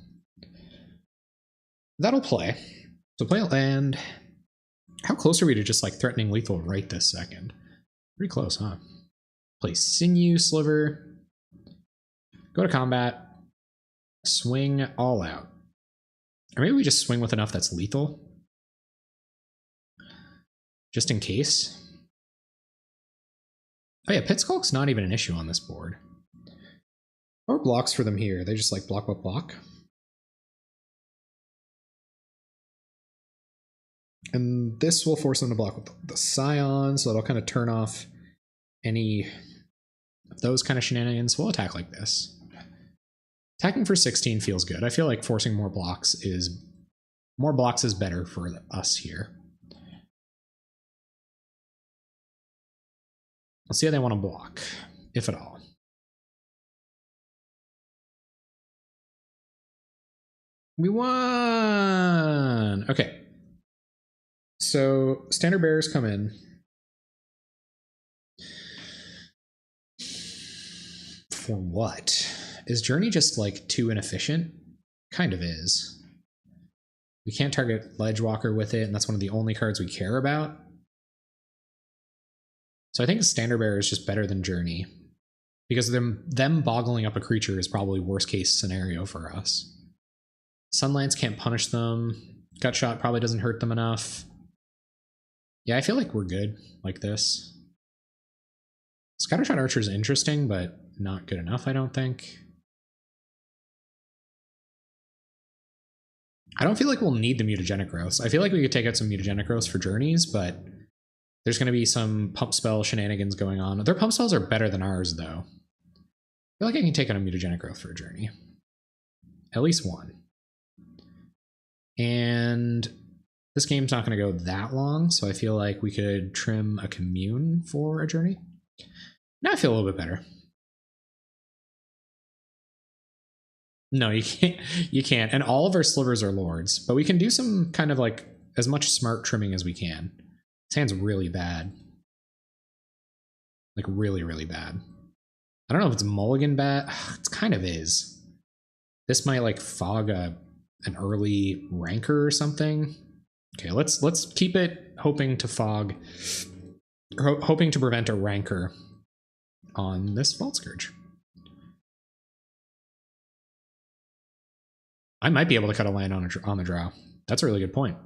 That'll play. So play a land. How close are we to just like threatening lethal right this second? Pretty close, huh? Play Sinew, Sliver. Go to combat. Swing all out. Or maybe we just swing with enough that's lethal. Just in case. Oh yeah, Pit Skulk's not even an issue on this board. Or blocks for them here. They just like block, block, block. And this will force them to block with the Scion, so that'll kind of turn off any of those kind of shenanigans. We'll attack like this. Attacking for 16 feels good. I feel like forcing more blocks is better for us here. Let's see how they want to block, if at all. We won! Okay. So, standard bearers come in. For what? Is Journey just like too inefficient? Kind of is. We can't target Ledgewalker with it, and that's one of the only cards we care about. So I think Standard Bearer is just better than Journey. Because them boggling up a creature is probably worst case scenario for us. Sunlance can't punish them. Gutshot probably doesn't hurt them enough. Yeah, I feel like we're good like this. Scattershot Archer is interesting, but not good enough, I don't think. I don't feel like we'll need the Mutagenic Growths. I feel like we could take out some Mutagenic Growths for Journeys, but there's going to be some pump spell shenanigans going on. Their pump spells are better than ours, though. I feel like I can take out a Mutagenic Growth for a Journey. At least one. And this game's not going to go that long, so I feel like we could trim a Commune for a Journey. Now I feel a little bit better. No, you can't. You can't. And all of our slivers are lords, but we can do some kind of like as much smart trimming as we can. This hand's really bad. Like really, really bad. I don't know if it's mulligan bad. It kind of is. This might like fog an early rancor or something. Okay, let's keep it hoping to fog, or hoping to prevent a rancor on this Vault Scourge. I might be able to cut a land on the draw. That's a really good point.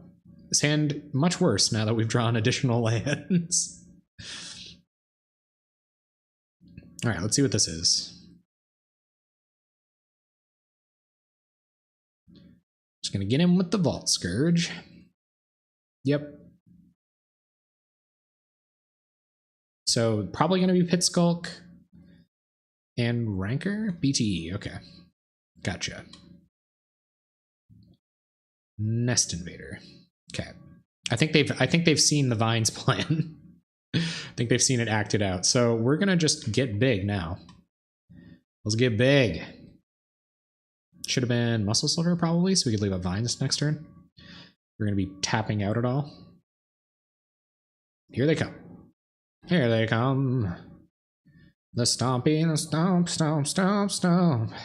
This hand much worse now that we've drawn additional lands. All right, let's see what this is. Just gonna get him with the Vault Scourge. Yep. So probably gonna be Pit Skulk and Rancor? BTE, okay. Gotcha. Nest Invader. Okay. I think they've seen the Vines plan. I think they've seen it acted out. So we're gonna just get big now. Let's get big. Should have been Muscle Sliver probably, so we could leave a Vines next turn. We're gonna be tapping out it all. Here they come. Here they come. The Stompy, the Stomp, Stomp, Stomp, Stomp. I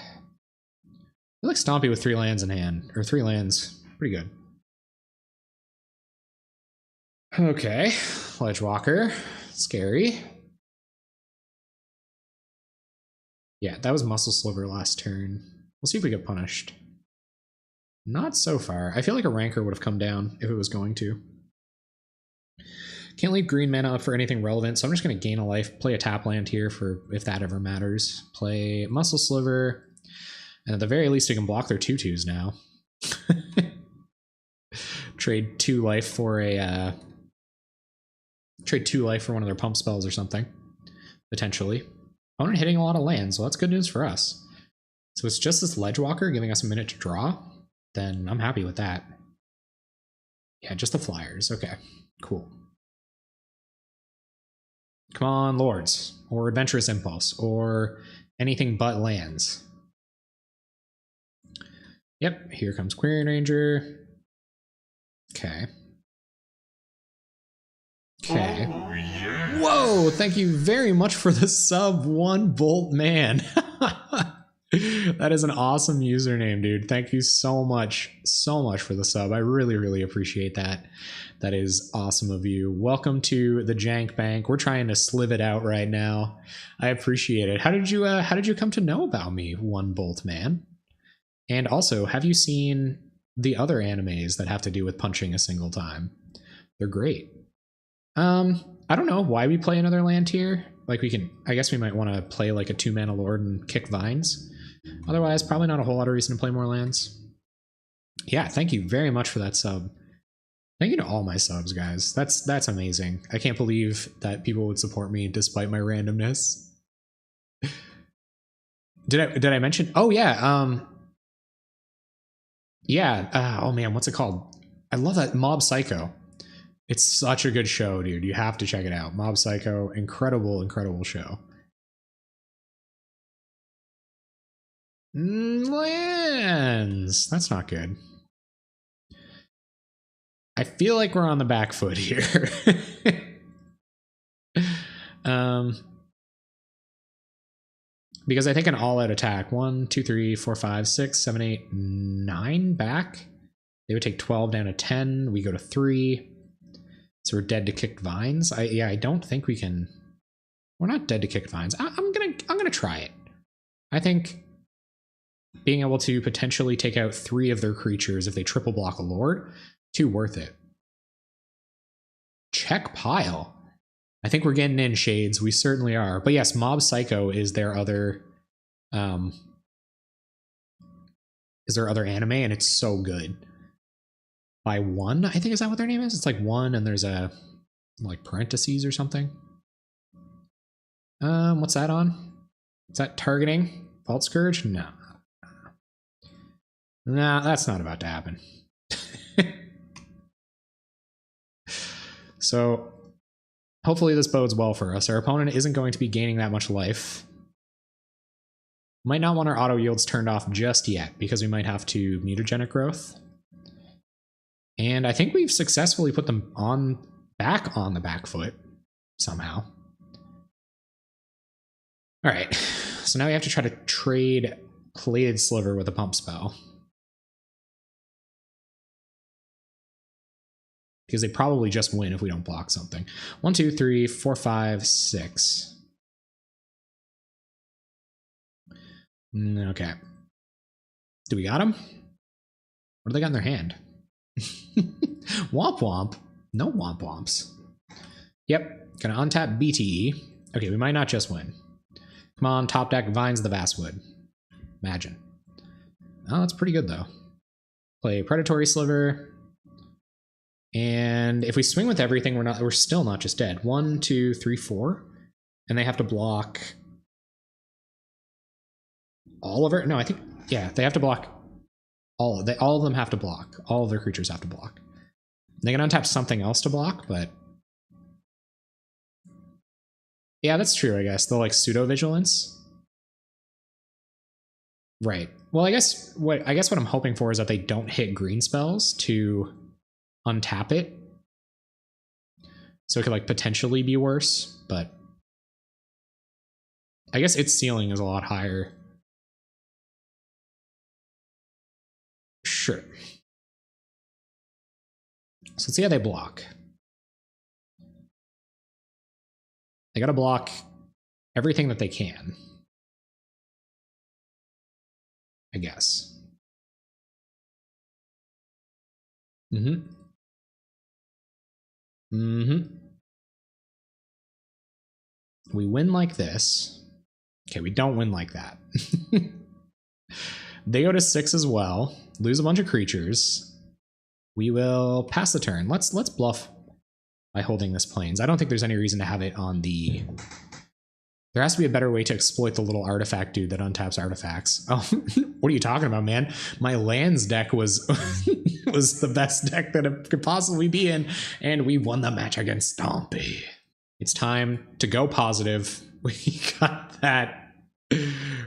feel like Stompy with 3 lands in hand, or 3 lands. Pretty good. Okay, Ledgewalker. Scary. Yeah, that was Muscle Sliver last turn. We'll see if we get punished. Not so far. I feel like a Rancor would have come down if it was going to. Can't leave green mana up for anything relevant, so I'm just going to gain a life, play a tap land here for if that ever matters. Play Muscle Sliver, and at the very least, we can block their 2/2s now. Trade 2 life for a trade 2 life for one of their pump spells or something, potentially. Opponent hitting a lot of lands, well, that's good news for us. So it's just this Ledgewalker giving us a minute to draw. Then I'm happy with that. Yeah, just the flyers. Okay, cool. Come on, Lords, or Adventurous Impulse, or anything but lands. Yep, here comes Quirion Ranger. Okay. Okay. Oh, yeah. Whoa, thank you very much for the sub 1 Bolt Man. That is an awesome username, dude. Thank you so much for the sub. I really, really appreciate that. That is awesome of you. Welcome to the Jank Bank. We're trying to slive it out right now. I appreciate it. How did you come to know about me, One Bolt Man? And also, have you seen the other animes that have to do with punching a single time? They're great. I don't know why we play another land tier. Like I guess we might want to play like a 2-mana lord and kick vines. Otherwise, probably not a whole lot of reason to play more lands. Yeah, thank you very much for that sub. Thank you to all my subs, guys. That's amazing. I can't believe that people would support me despite my randomness. Did I mention? Oh yeah, yeah. Oh man, what's it called? I love that Mob Psycho. It's such a good show, dude. You have to check it out. Mob Psycho, incredible, incredible show. Lands. That's not good. I feel like we're on the back foot here. Because I think an all-out attack, 1, 2, 3, 4, 5, 6, 7, 8, 9 back. They would take 12 down to 10. We go to 3. So we're dead to kicked vines. I don't think we can. We're not dead to kicked vines. I'm gonna try it. I think being able to potentially take out 3 of their creatures if they triple block a lord, too worth it. Check pile. I think we're getting in, Shades. We certainly are. But yes, Mob Psycho is their other anime, and it's so good. By 1, I think, is that what their name is? It's like 1 and there's a like parentheses or something. What's that on? Is that targeting? Vault Scourge? No. Nah, that's not about to happen. So hopefully this bodes well for us. Our opponent isn't going to be gaining that much life. Might not want our auto yields turned off just yet because we might have to mutagenic growth. And I think we've successfully put them back on the back foot somehow. All right, so now we have to try to trade Plated Sliver with a pump spell. Because they probably just win if we don't block something. 1, 2, 3, 4, 5, 6. Okay. Do we got them? What do they got in their hand? Womp Womp. No Womp Womps. Yep. Gonna untap BTE. Okay, we might not just win. Come on, top deck Vines the Basswood. Imagine. Oh, that's pretty good though. Play Predatory Sliver. And if we swing with everything, we're still not just dead. 1, 2, 3, 4. And they have to block all of it. No, I think, yeah, they have to block all of them have to block. All of their creatures have to block. They can untap something else to block, but yeah, that's true, I guess. They'll like pseudo vigilance. Right. Well, I guess what I'm hoping for is that they don't hit green spells to untap it. So it could like potentially be worse, but I guess its ceiling is a lot higher. Sure. So let's see how they block. They gotta block everything that they can, I guess. We win like this. Okay, we don't win like that. They go to 6 as well, lose a bunch of creatures. We will pass the turn. Let's bluff by holding this plains. I don't think there's any reason to have it on the... There has to be a better way to exploit the little artifact dude that untaps artifacts. Oh, what are you talking about, man? My lands deck was was the best deck that it could possibly be in, and we won the match against Stompy. It's time to go positive. We got that.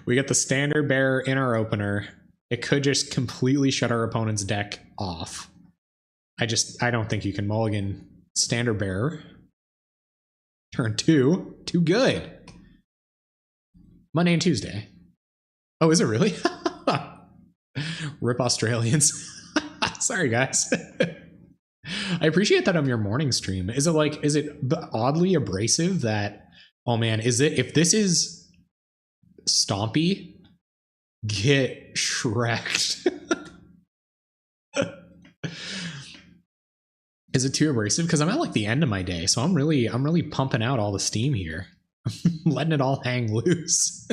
We got the Standard Bearer in our opener. It could just completely shut our opponent's deck off. I don't think you can mulligan Standard Bearer. Turn 2. Too good. Monday and Tuesday. Oh, is it really? Rip Australians. Sorry, guys. I appreciate that on your morning stream. Is it oddly abrasive that, oh man, if this is Stompy, get shreked. Is it too abrasive? Because I'm at like the end of my day, so I'm really pumping out all the steam here. Letting it all hang loose.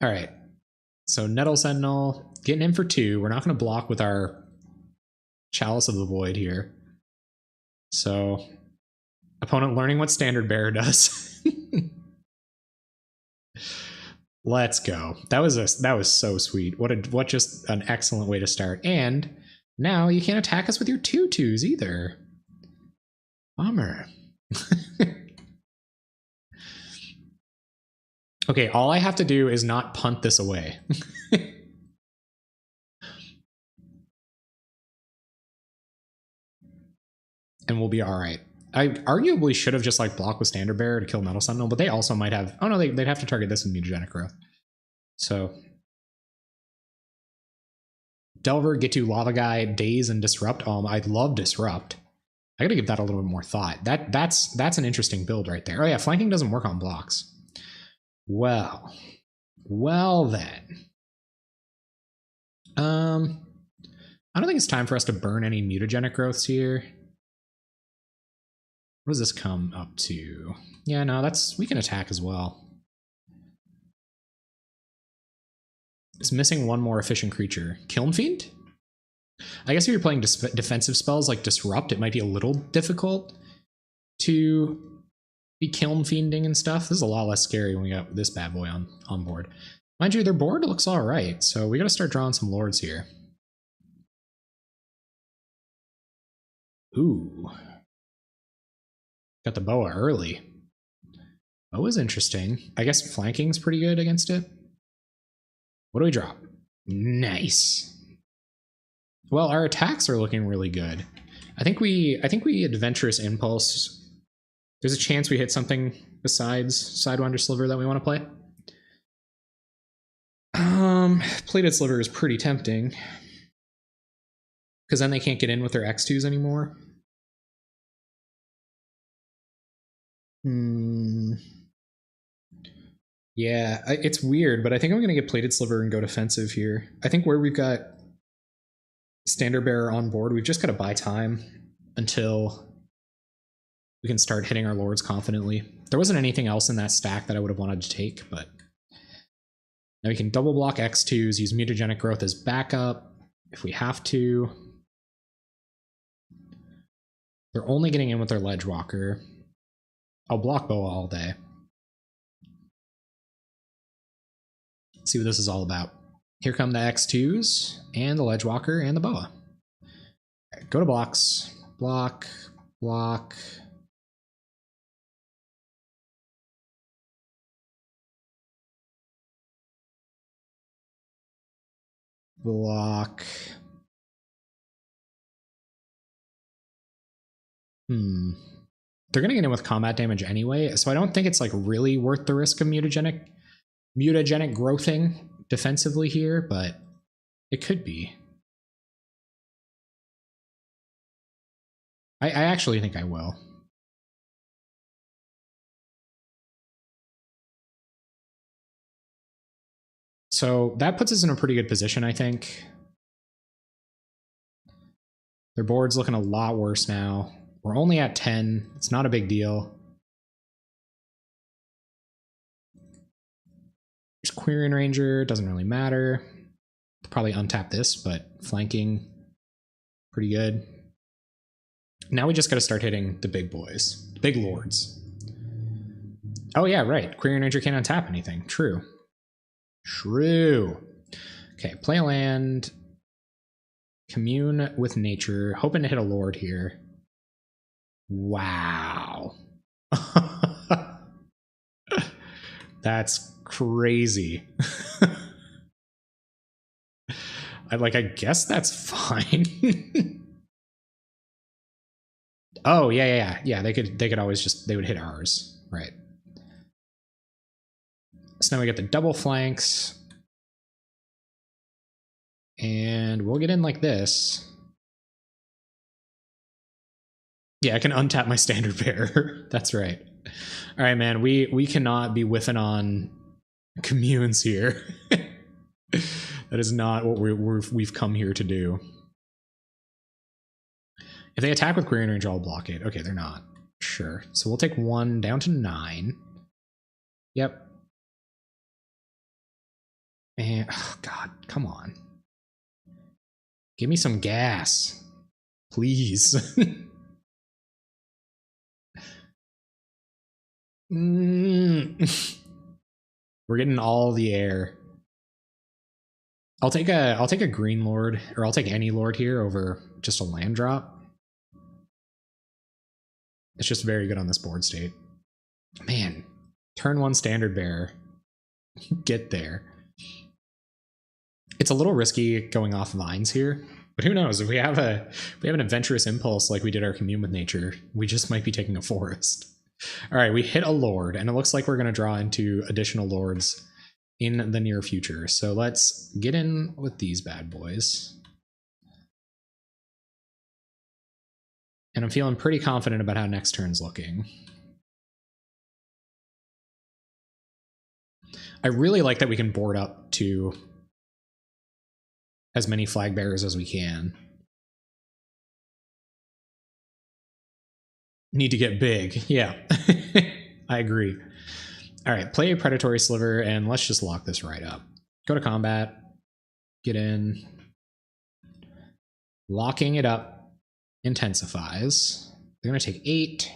All right. So Nettle Sentinel, getting in for 2. We're not going to block with our Chalice of the Void here. So opponent learning what Standard Bearer does. Let's go. That was so sweet. What just an excellent way to start. And now you can't attack us with your 2/2s either. Bummer. Okay, all I have to do is not punt this away. And we'll be all right. I arguably should have just like blocked with Standard Bearer to kill Metal Sentinel, but they also might have... Oh no, they'd have to target this in Mutagenic Growth. So... Delver, get to Lava Guy, Daze, and Disrupt. I love Disrupt. I gotta give that a little bit more thought. That's an interesting build right there. Oh yeah, flanking doesn't work on blocks. Well then. I don't think it's time for us to burn any Mutagenic Growths here. What does this come up to? Yeah, no, we can attack as well. It's missing one more efficient creature. Kiln Fiend? I guess if you're playing defensive spells like Disrupt, it might be a little difficult to be Kiln Fiending and stuff. This is a lot less scary when we got this bad boy on board. Mind you, their board looks all right, so we gotta start drawing some lords here. Ooh. Got the Boa early. Boa's interesting. I guess flanking's pretty good against it. What do we drop? Nice. Well, our attacks are looking really good. I think we Adventurous Impulse. There's a chance we hit something besides Sidewinder Sliver that we want to play. Plated Sliver is pretty tempting. Because then they can't get in with their X2s anymore. Yeah, it's weird, but I think I'm going to get Plated Sliver and go defensive here. I think where we've got Standard Bearer on board, we've just got to buy time until we can start hitting our lords confidently. There wasn't anything else in that stack that I would have wanted to take, but now we can double block X2s, use Mutagenic Growth as backup if we have to. They're only getting in with their Ledge Walker. I'll block Boa all day. Let's see what this is all about. Here come the X2s and the Ledge Walker and the Boa. Right, go to blocks. Block, block. Block. They're going to get in with combat damage anyway, so I don't think it's like really worth the risk of mutagenic growthing defensively here, but it could be. I actually think I will. So that puts us in a pretty good position, I think. Their board's looking a lot worse now. We're only at 10. It's not a big deal. There's Quirion Ranger. Doesn't really matter. Probably untap this, but flanking, pretty good. Now we just got to start hitting the big boys. The big lords. Oh yeah, right. Quirion Ranger can't untap anything. True. True. Okay, play a land. Commune with nature. Hoping to hit a lord here. Wow. That's crazy. I guess that's fine. Oh, yeah. They could always just, they would hit ours. Right. So now we get the double flanks. And we'll get in like this. Yeah, I can untap my standard bearer. That's right. All right, man. We cannot be whiffing on communes here. That is not what we've come here to do. If they attack with Green Range, I'll blockade. Okay, they're not. Sure. So we'll take 1 down to 9. Yep. And oh God, come on. Give me some gas, please. We're getting all the air. I'll take a green lord, or I'll take any lord here over just a land drop. It's just very good on this board state. Man, turn 1 standard bearer. Get there. It's a little risky going off vines here, but who knows? If we have an adventurous impulse like we did our commune with nature, we just might be taking a forest. All right, we hit a lord, and it looks like we're going to draw into additional lords in the near future. So let's get in with these bad boys. And I'm feeling pretty confident about how next turn's looking. I really like that we can board up to as many flag bearers as we can. Need to get big. Yeah, I agree. All right, play a predatory sliver, and let's just lock this right up. Go to combat, get in. Locking it up intensifies. They're going to take 8.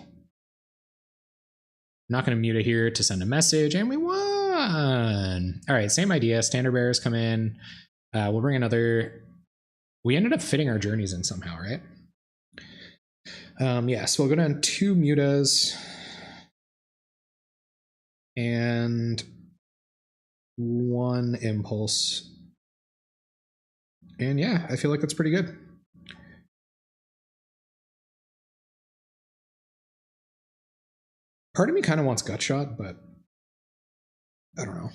Not going to mute it here to send a message, and we won. All right, same idea. Standard bearers come in. We'll bring another. We ended up fitting our journeys in somehow, right? Yeah, so we'll go down 2 mutas and 1 impulse. And yeah, I feel like that's pretty good. Part of me kind of wants Gutshot, but I don't know.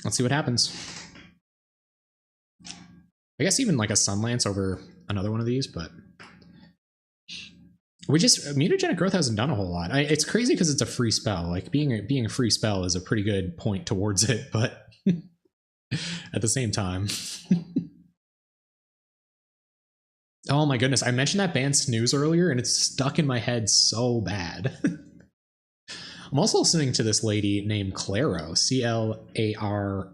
Let's see what happens. I guess even like a Sunlance over another one of these, but we just mutagenic growth hasn't done a whole lot. It's crazy because it's a free spell. Like being a free spell is a pretty good point towards it, but at the same time. Oh my goodness, I mentioned that band Snooze earlier and it's stuck in my head so bad. I'm also listening to this lady named Clairo, Clairo.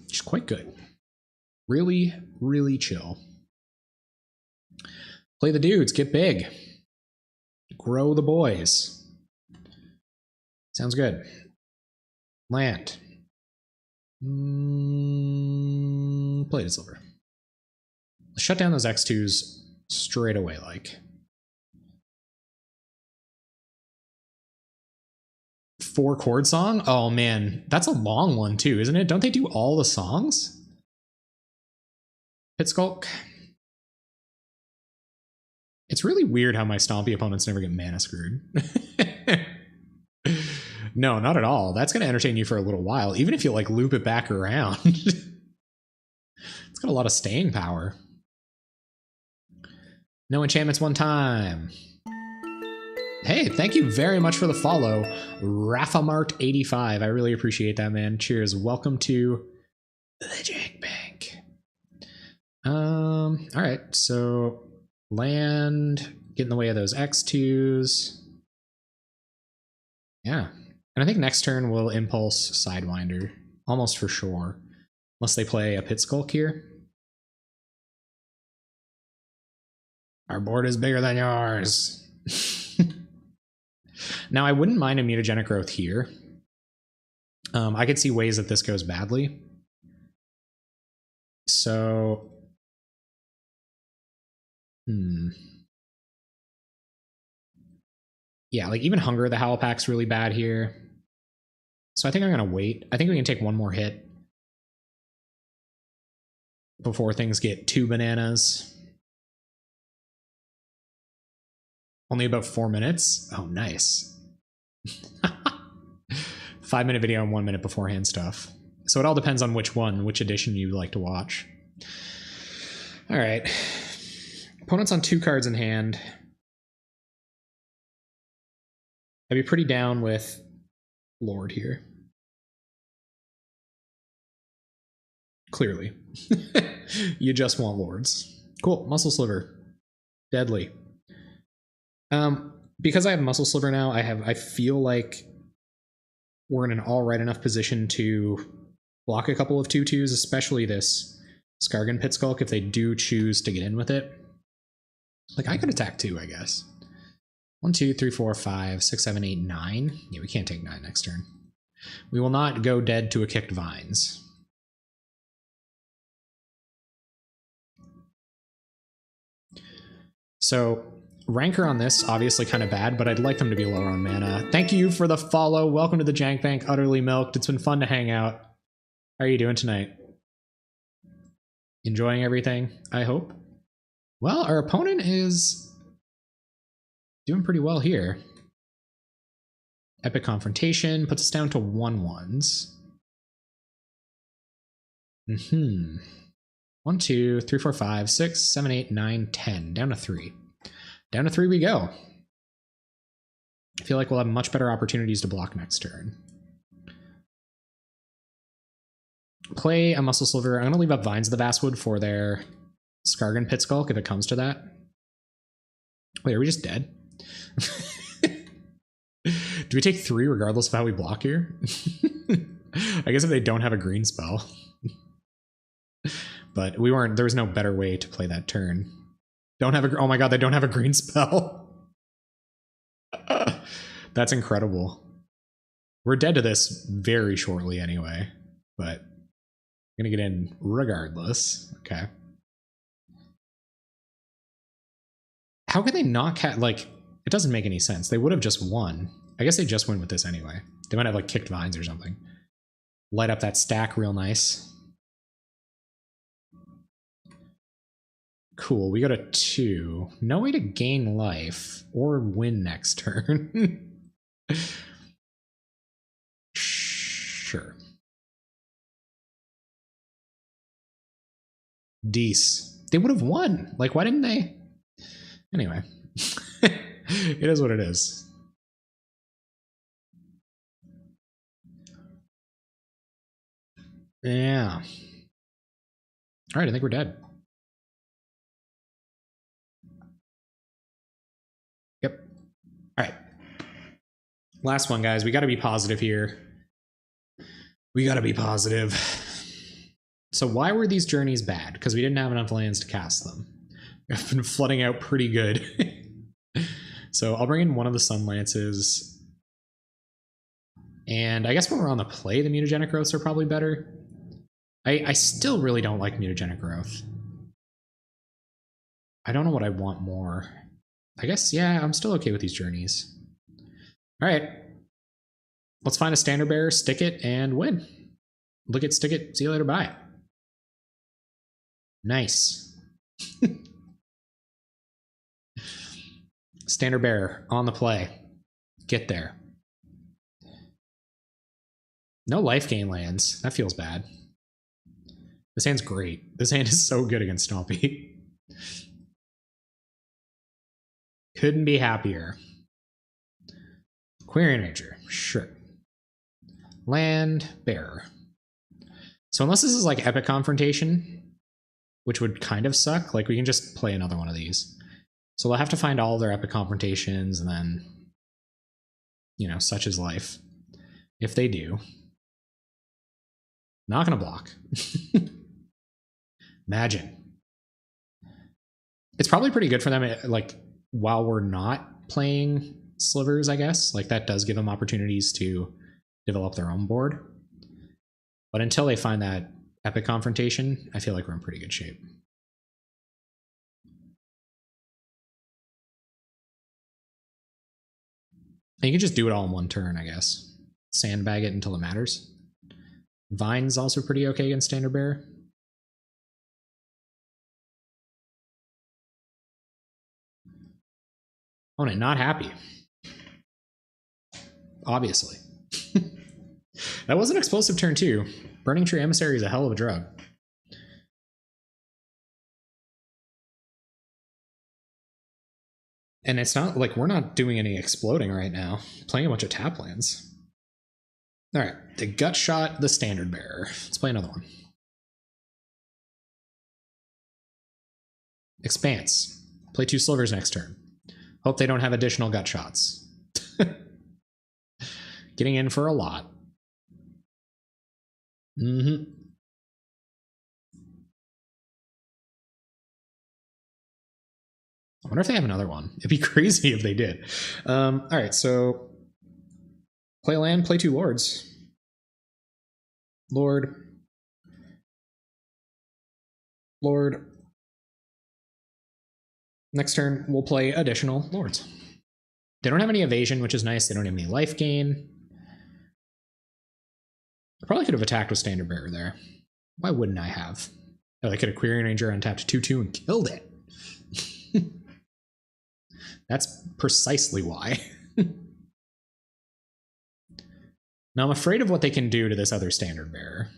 She's quite good. Really, really chill. Play the dudes, get big. Grow the boys. Sounds good. Land. Plated silver. Shut down those X2s straight away, like. 4 chord song? Oh man, that's a long one too, isn't it? Don't they do all the songs? Pit Skulk. It's really weird how my stompy opponents never get mana screwed. No, not at all. That's going to entertain you for a little while, even if you like loop it back around. It's got a lot of staying power. No enchantments one time. Hey, thank you very much for the follow, Rafamart85. I really appreciate that, man. Cheers. Welcome to the Jank Bank. All right, so land, get in the way of those X2s. Yeah, and I think next turn we'll impulse Sidewinder, almost for sure, unless they play a Pit Skulk here. Our board is bigger than yours. Now, I wouldn't mind a mutagenic growth here. I could see ways that this goes badly. So, yeah, like even Hunger the Howl Pack's really bad here. So I think I'm going to wait. I think we can take 1 more hit before things get too bananas. Only about 4 minutes? Oh, nice. 5-minute video and 1 minute beforehand stuff. So it all depends on which edition you like to watch. All right. Opponent's on 2 cards in hand. I'd be pretty down with Lord here. Clearly. You just want Lords. Cool. Muscle Sliver. Deadly. Because I have Muscle Sliver now, I feel like we're in an all right enough position to block a couple of 2/2s, especially this Skargan Pit Skulk if they do choose to get in with it. Like, I could attack 2, I guess. 1, 2, 3, 4, 5, 6, 7, 8, 9. Yeah, we can't take 9 next turn. We will not go dead to a kicked Vines. So, Rancor on this, obviously kind of bad, but I'd like them to be lower on mana. Thank you for the follow. Welcome to the Jank Bank, Utterly Milked. It's been fun to hang out. How are you doing tonight? Enjoying everything, I hope? Well, our opponent is doing pretty well here. Epic Confrontation puts us down to 1/1s. 1, 2, 3, 4, 5, 6, 7, 8, 9, 10. Down to 3. Down to 3 we go. I feel like we'll have much better opportunities to block next turn. Play a Muscle Sliver. I'm going to leave up Vines of the Vastwood for their Skargan Pit Skulk if it comes to that. Wait, are we just dead? Do we take 3 regardless of how we block here? I guess if they don't have a green spell. But there was no better way to play that turn. Oh my god, they don't have a green spell. That's incredible. We're dead to this very shortly anyway, but I'm gonna get in regardless. Okay. How could they not like, it doesn't make any sense. They would have just won. I guess they just win with this anyway. They might have like kicked Vines or something. Light up that stack real nice. Cool, we got a 2. No way to gain life or win next turn. Sure. Dece. They would have won. Like, why didn't they? Anyway. It is what it is. Yeah. Alright, I think we're dead. Yep. All right. Last one, guys. We got to be positive here. We got to be positive. So why were these journeys bad? Because we didn't have enough lands to cast them. I've been flooding out pretty good. So I'll bring in one of the Sunlances. And I guess when we're on the play, the Mutagenic Growths are probably better. I still really don't like Mutagenic Growth. I don't know what I want more. I guess, yeah, I'm still okay with these journeys. All right. Let's find a Standard Bearer, stick it, and win. Look at stick it, see you later, bye. Nice. Standard Bearer on the play. Get there. No life gain lands. That feels bad. This hand's great. This hand is so good against Stompy. Couldn't be happier. Query Nature, sure. Land Bearer. So unless this is like Epic Confrontation, which would kind of suck, like we can just play another one of these. So we'll have to find all their Epic Confrontations and then, you know, such is life. If they do. Not gonna block. Imagine. It's probably pretty good for them, like, while we're not playing Slivers, I guess. Like, that does give them opportunities to develop their own board. But until they find that Epic Confrontation, I feel like we're in pretty good shape. And you can just do it all in one turn, I guess. Sandbag it until it matters. Vine's also pretty okay against Standard Bearer. Opponent not happy. Obviously. That was an explosive turn too. Burning Tree Emissary is a hell of a drug. And it's not like we're not doing any exploding right now. Playing a bunch of tap lands. All right, the Gut Shot, the Standard Bearer. Let's play another one. Expanse. Play 2 Slivers next turn. Hope they don't have additional Gut Shots. Getting in for a lot. I wonder if they have another one. It'd be crazy if they did. All right, so play land, play 2 lords. Lord. Next turn, we'll play additional lords. They don't have any evasion, which is nice. They don't have any life gain. I probably could have attacked with Standard Bearer there. Why wouldn't I have? Oh, I could have Querying Ranger untapped 2/2 and killed it. That's precisely why. Now I'm afraid of what they can do to this other Standard Bearer.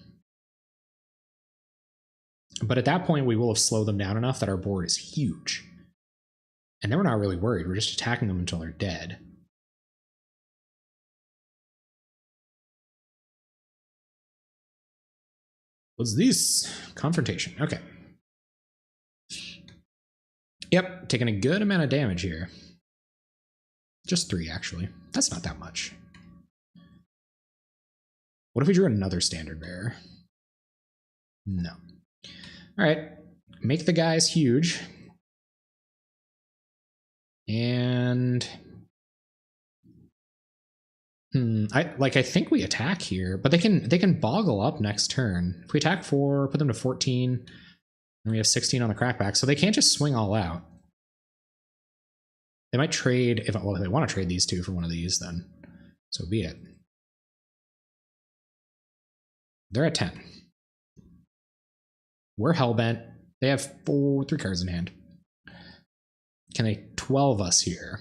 But at that point, we will have slowed them down enough that our board is huge. And then we're not really worried. We're just attacking them until they're dead. What's this? Confrontation. Okay. Yep, taking a good amount of damage here. Just 3, actually. That's not that much. What if we drew another Standard Bearer? No. All right. Make the guys huge. And I think we attack here, but they can boggle up next turn. If we attack 4, put them to 14, and we have 16 on the crackback, so they can't just swing all out. They might trade if they want to trade these 2 for one of these, then so be it. They're at 10. We're hellbent. They have 3 cards in hand. Can they 12 us here?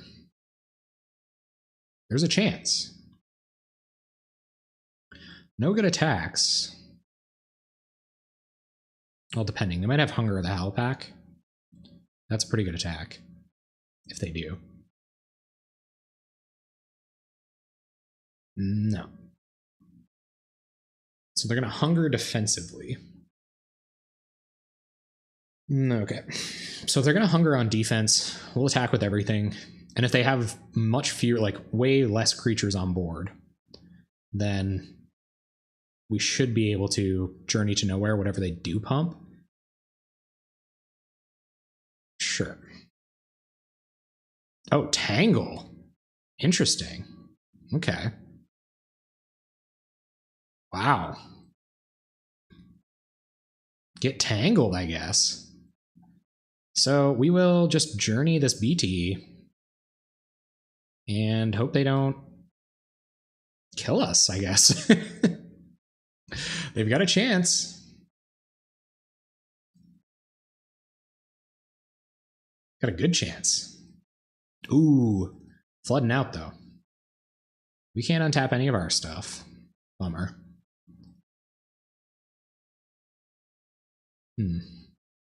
There's a chance. No good attacks. Well, depending. They might have Hunger of the Howl Pack. That's a pretty good attack. If they do. No. So they're going to Hunger defensively. Okay. So if they're going to Hunger on defense, we'll attack with everything. And if they have much fewer, like way less creatures on board, then we should be able to Journey to Nowhere, whatever they do pump. Sure. Oh, Tangle. Interesting. Okay. Wow. Get Tangled, I guess. So we will just Journey this BT and hope they don't kill us, I guess. They've got a chance. Got a good chance. Ooh, flooding out though. We can't untap any of our stuff. Bummer.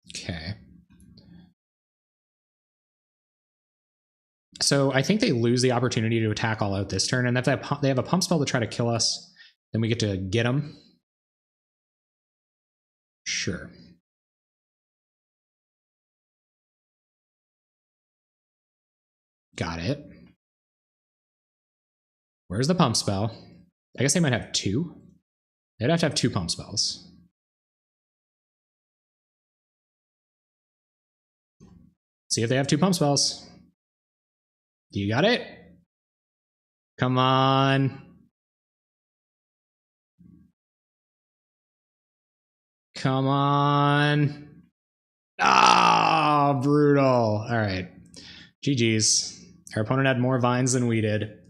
Okay. So I think they lose the opportunity to attack all out this turn, and if they have a pump spell to try to kill us, then we get to get them. Sure. Got it. Where's the pump spell? I guess they might have 2. They'd have to have 2 pump spells. See if they have 2 pump spells. You got it? Come on. Come on. Ah, brutal. All right. GG's. Our opponent had more vines than we did.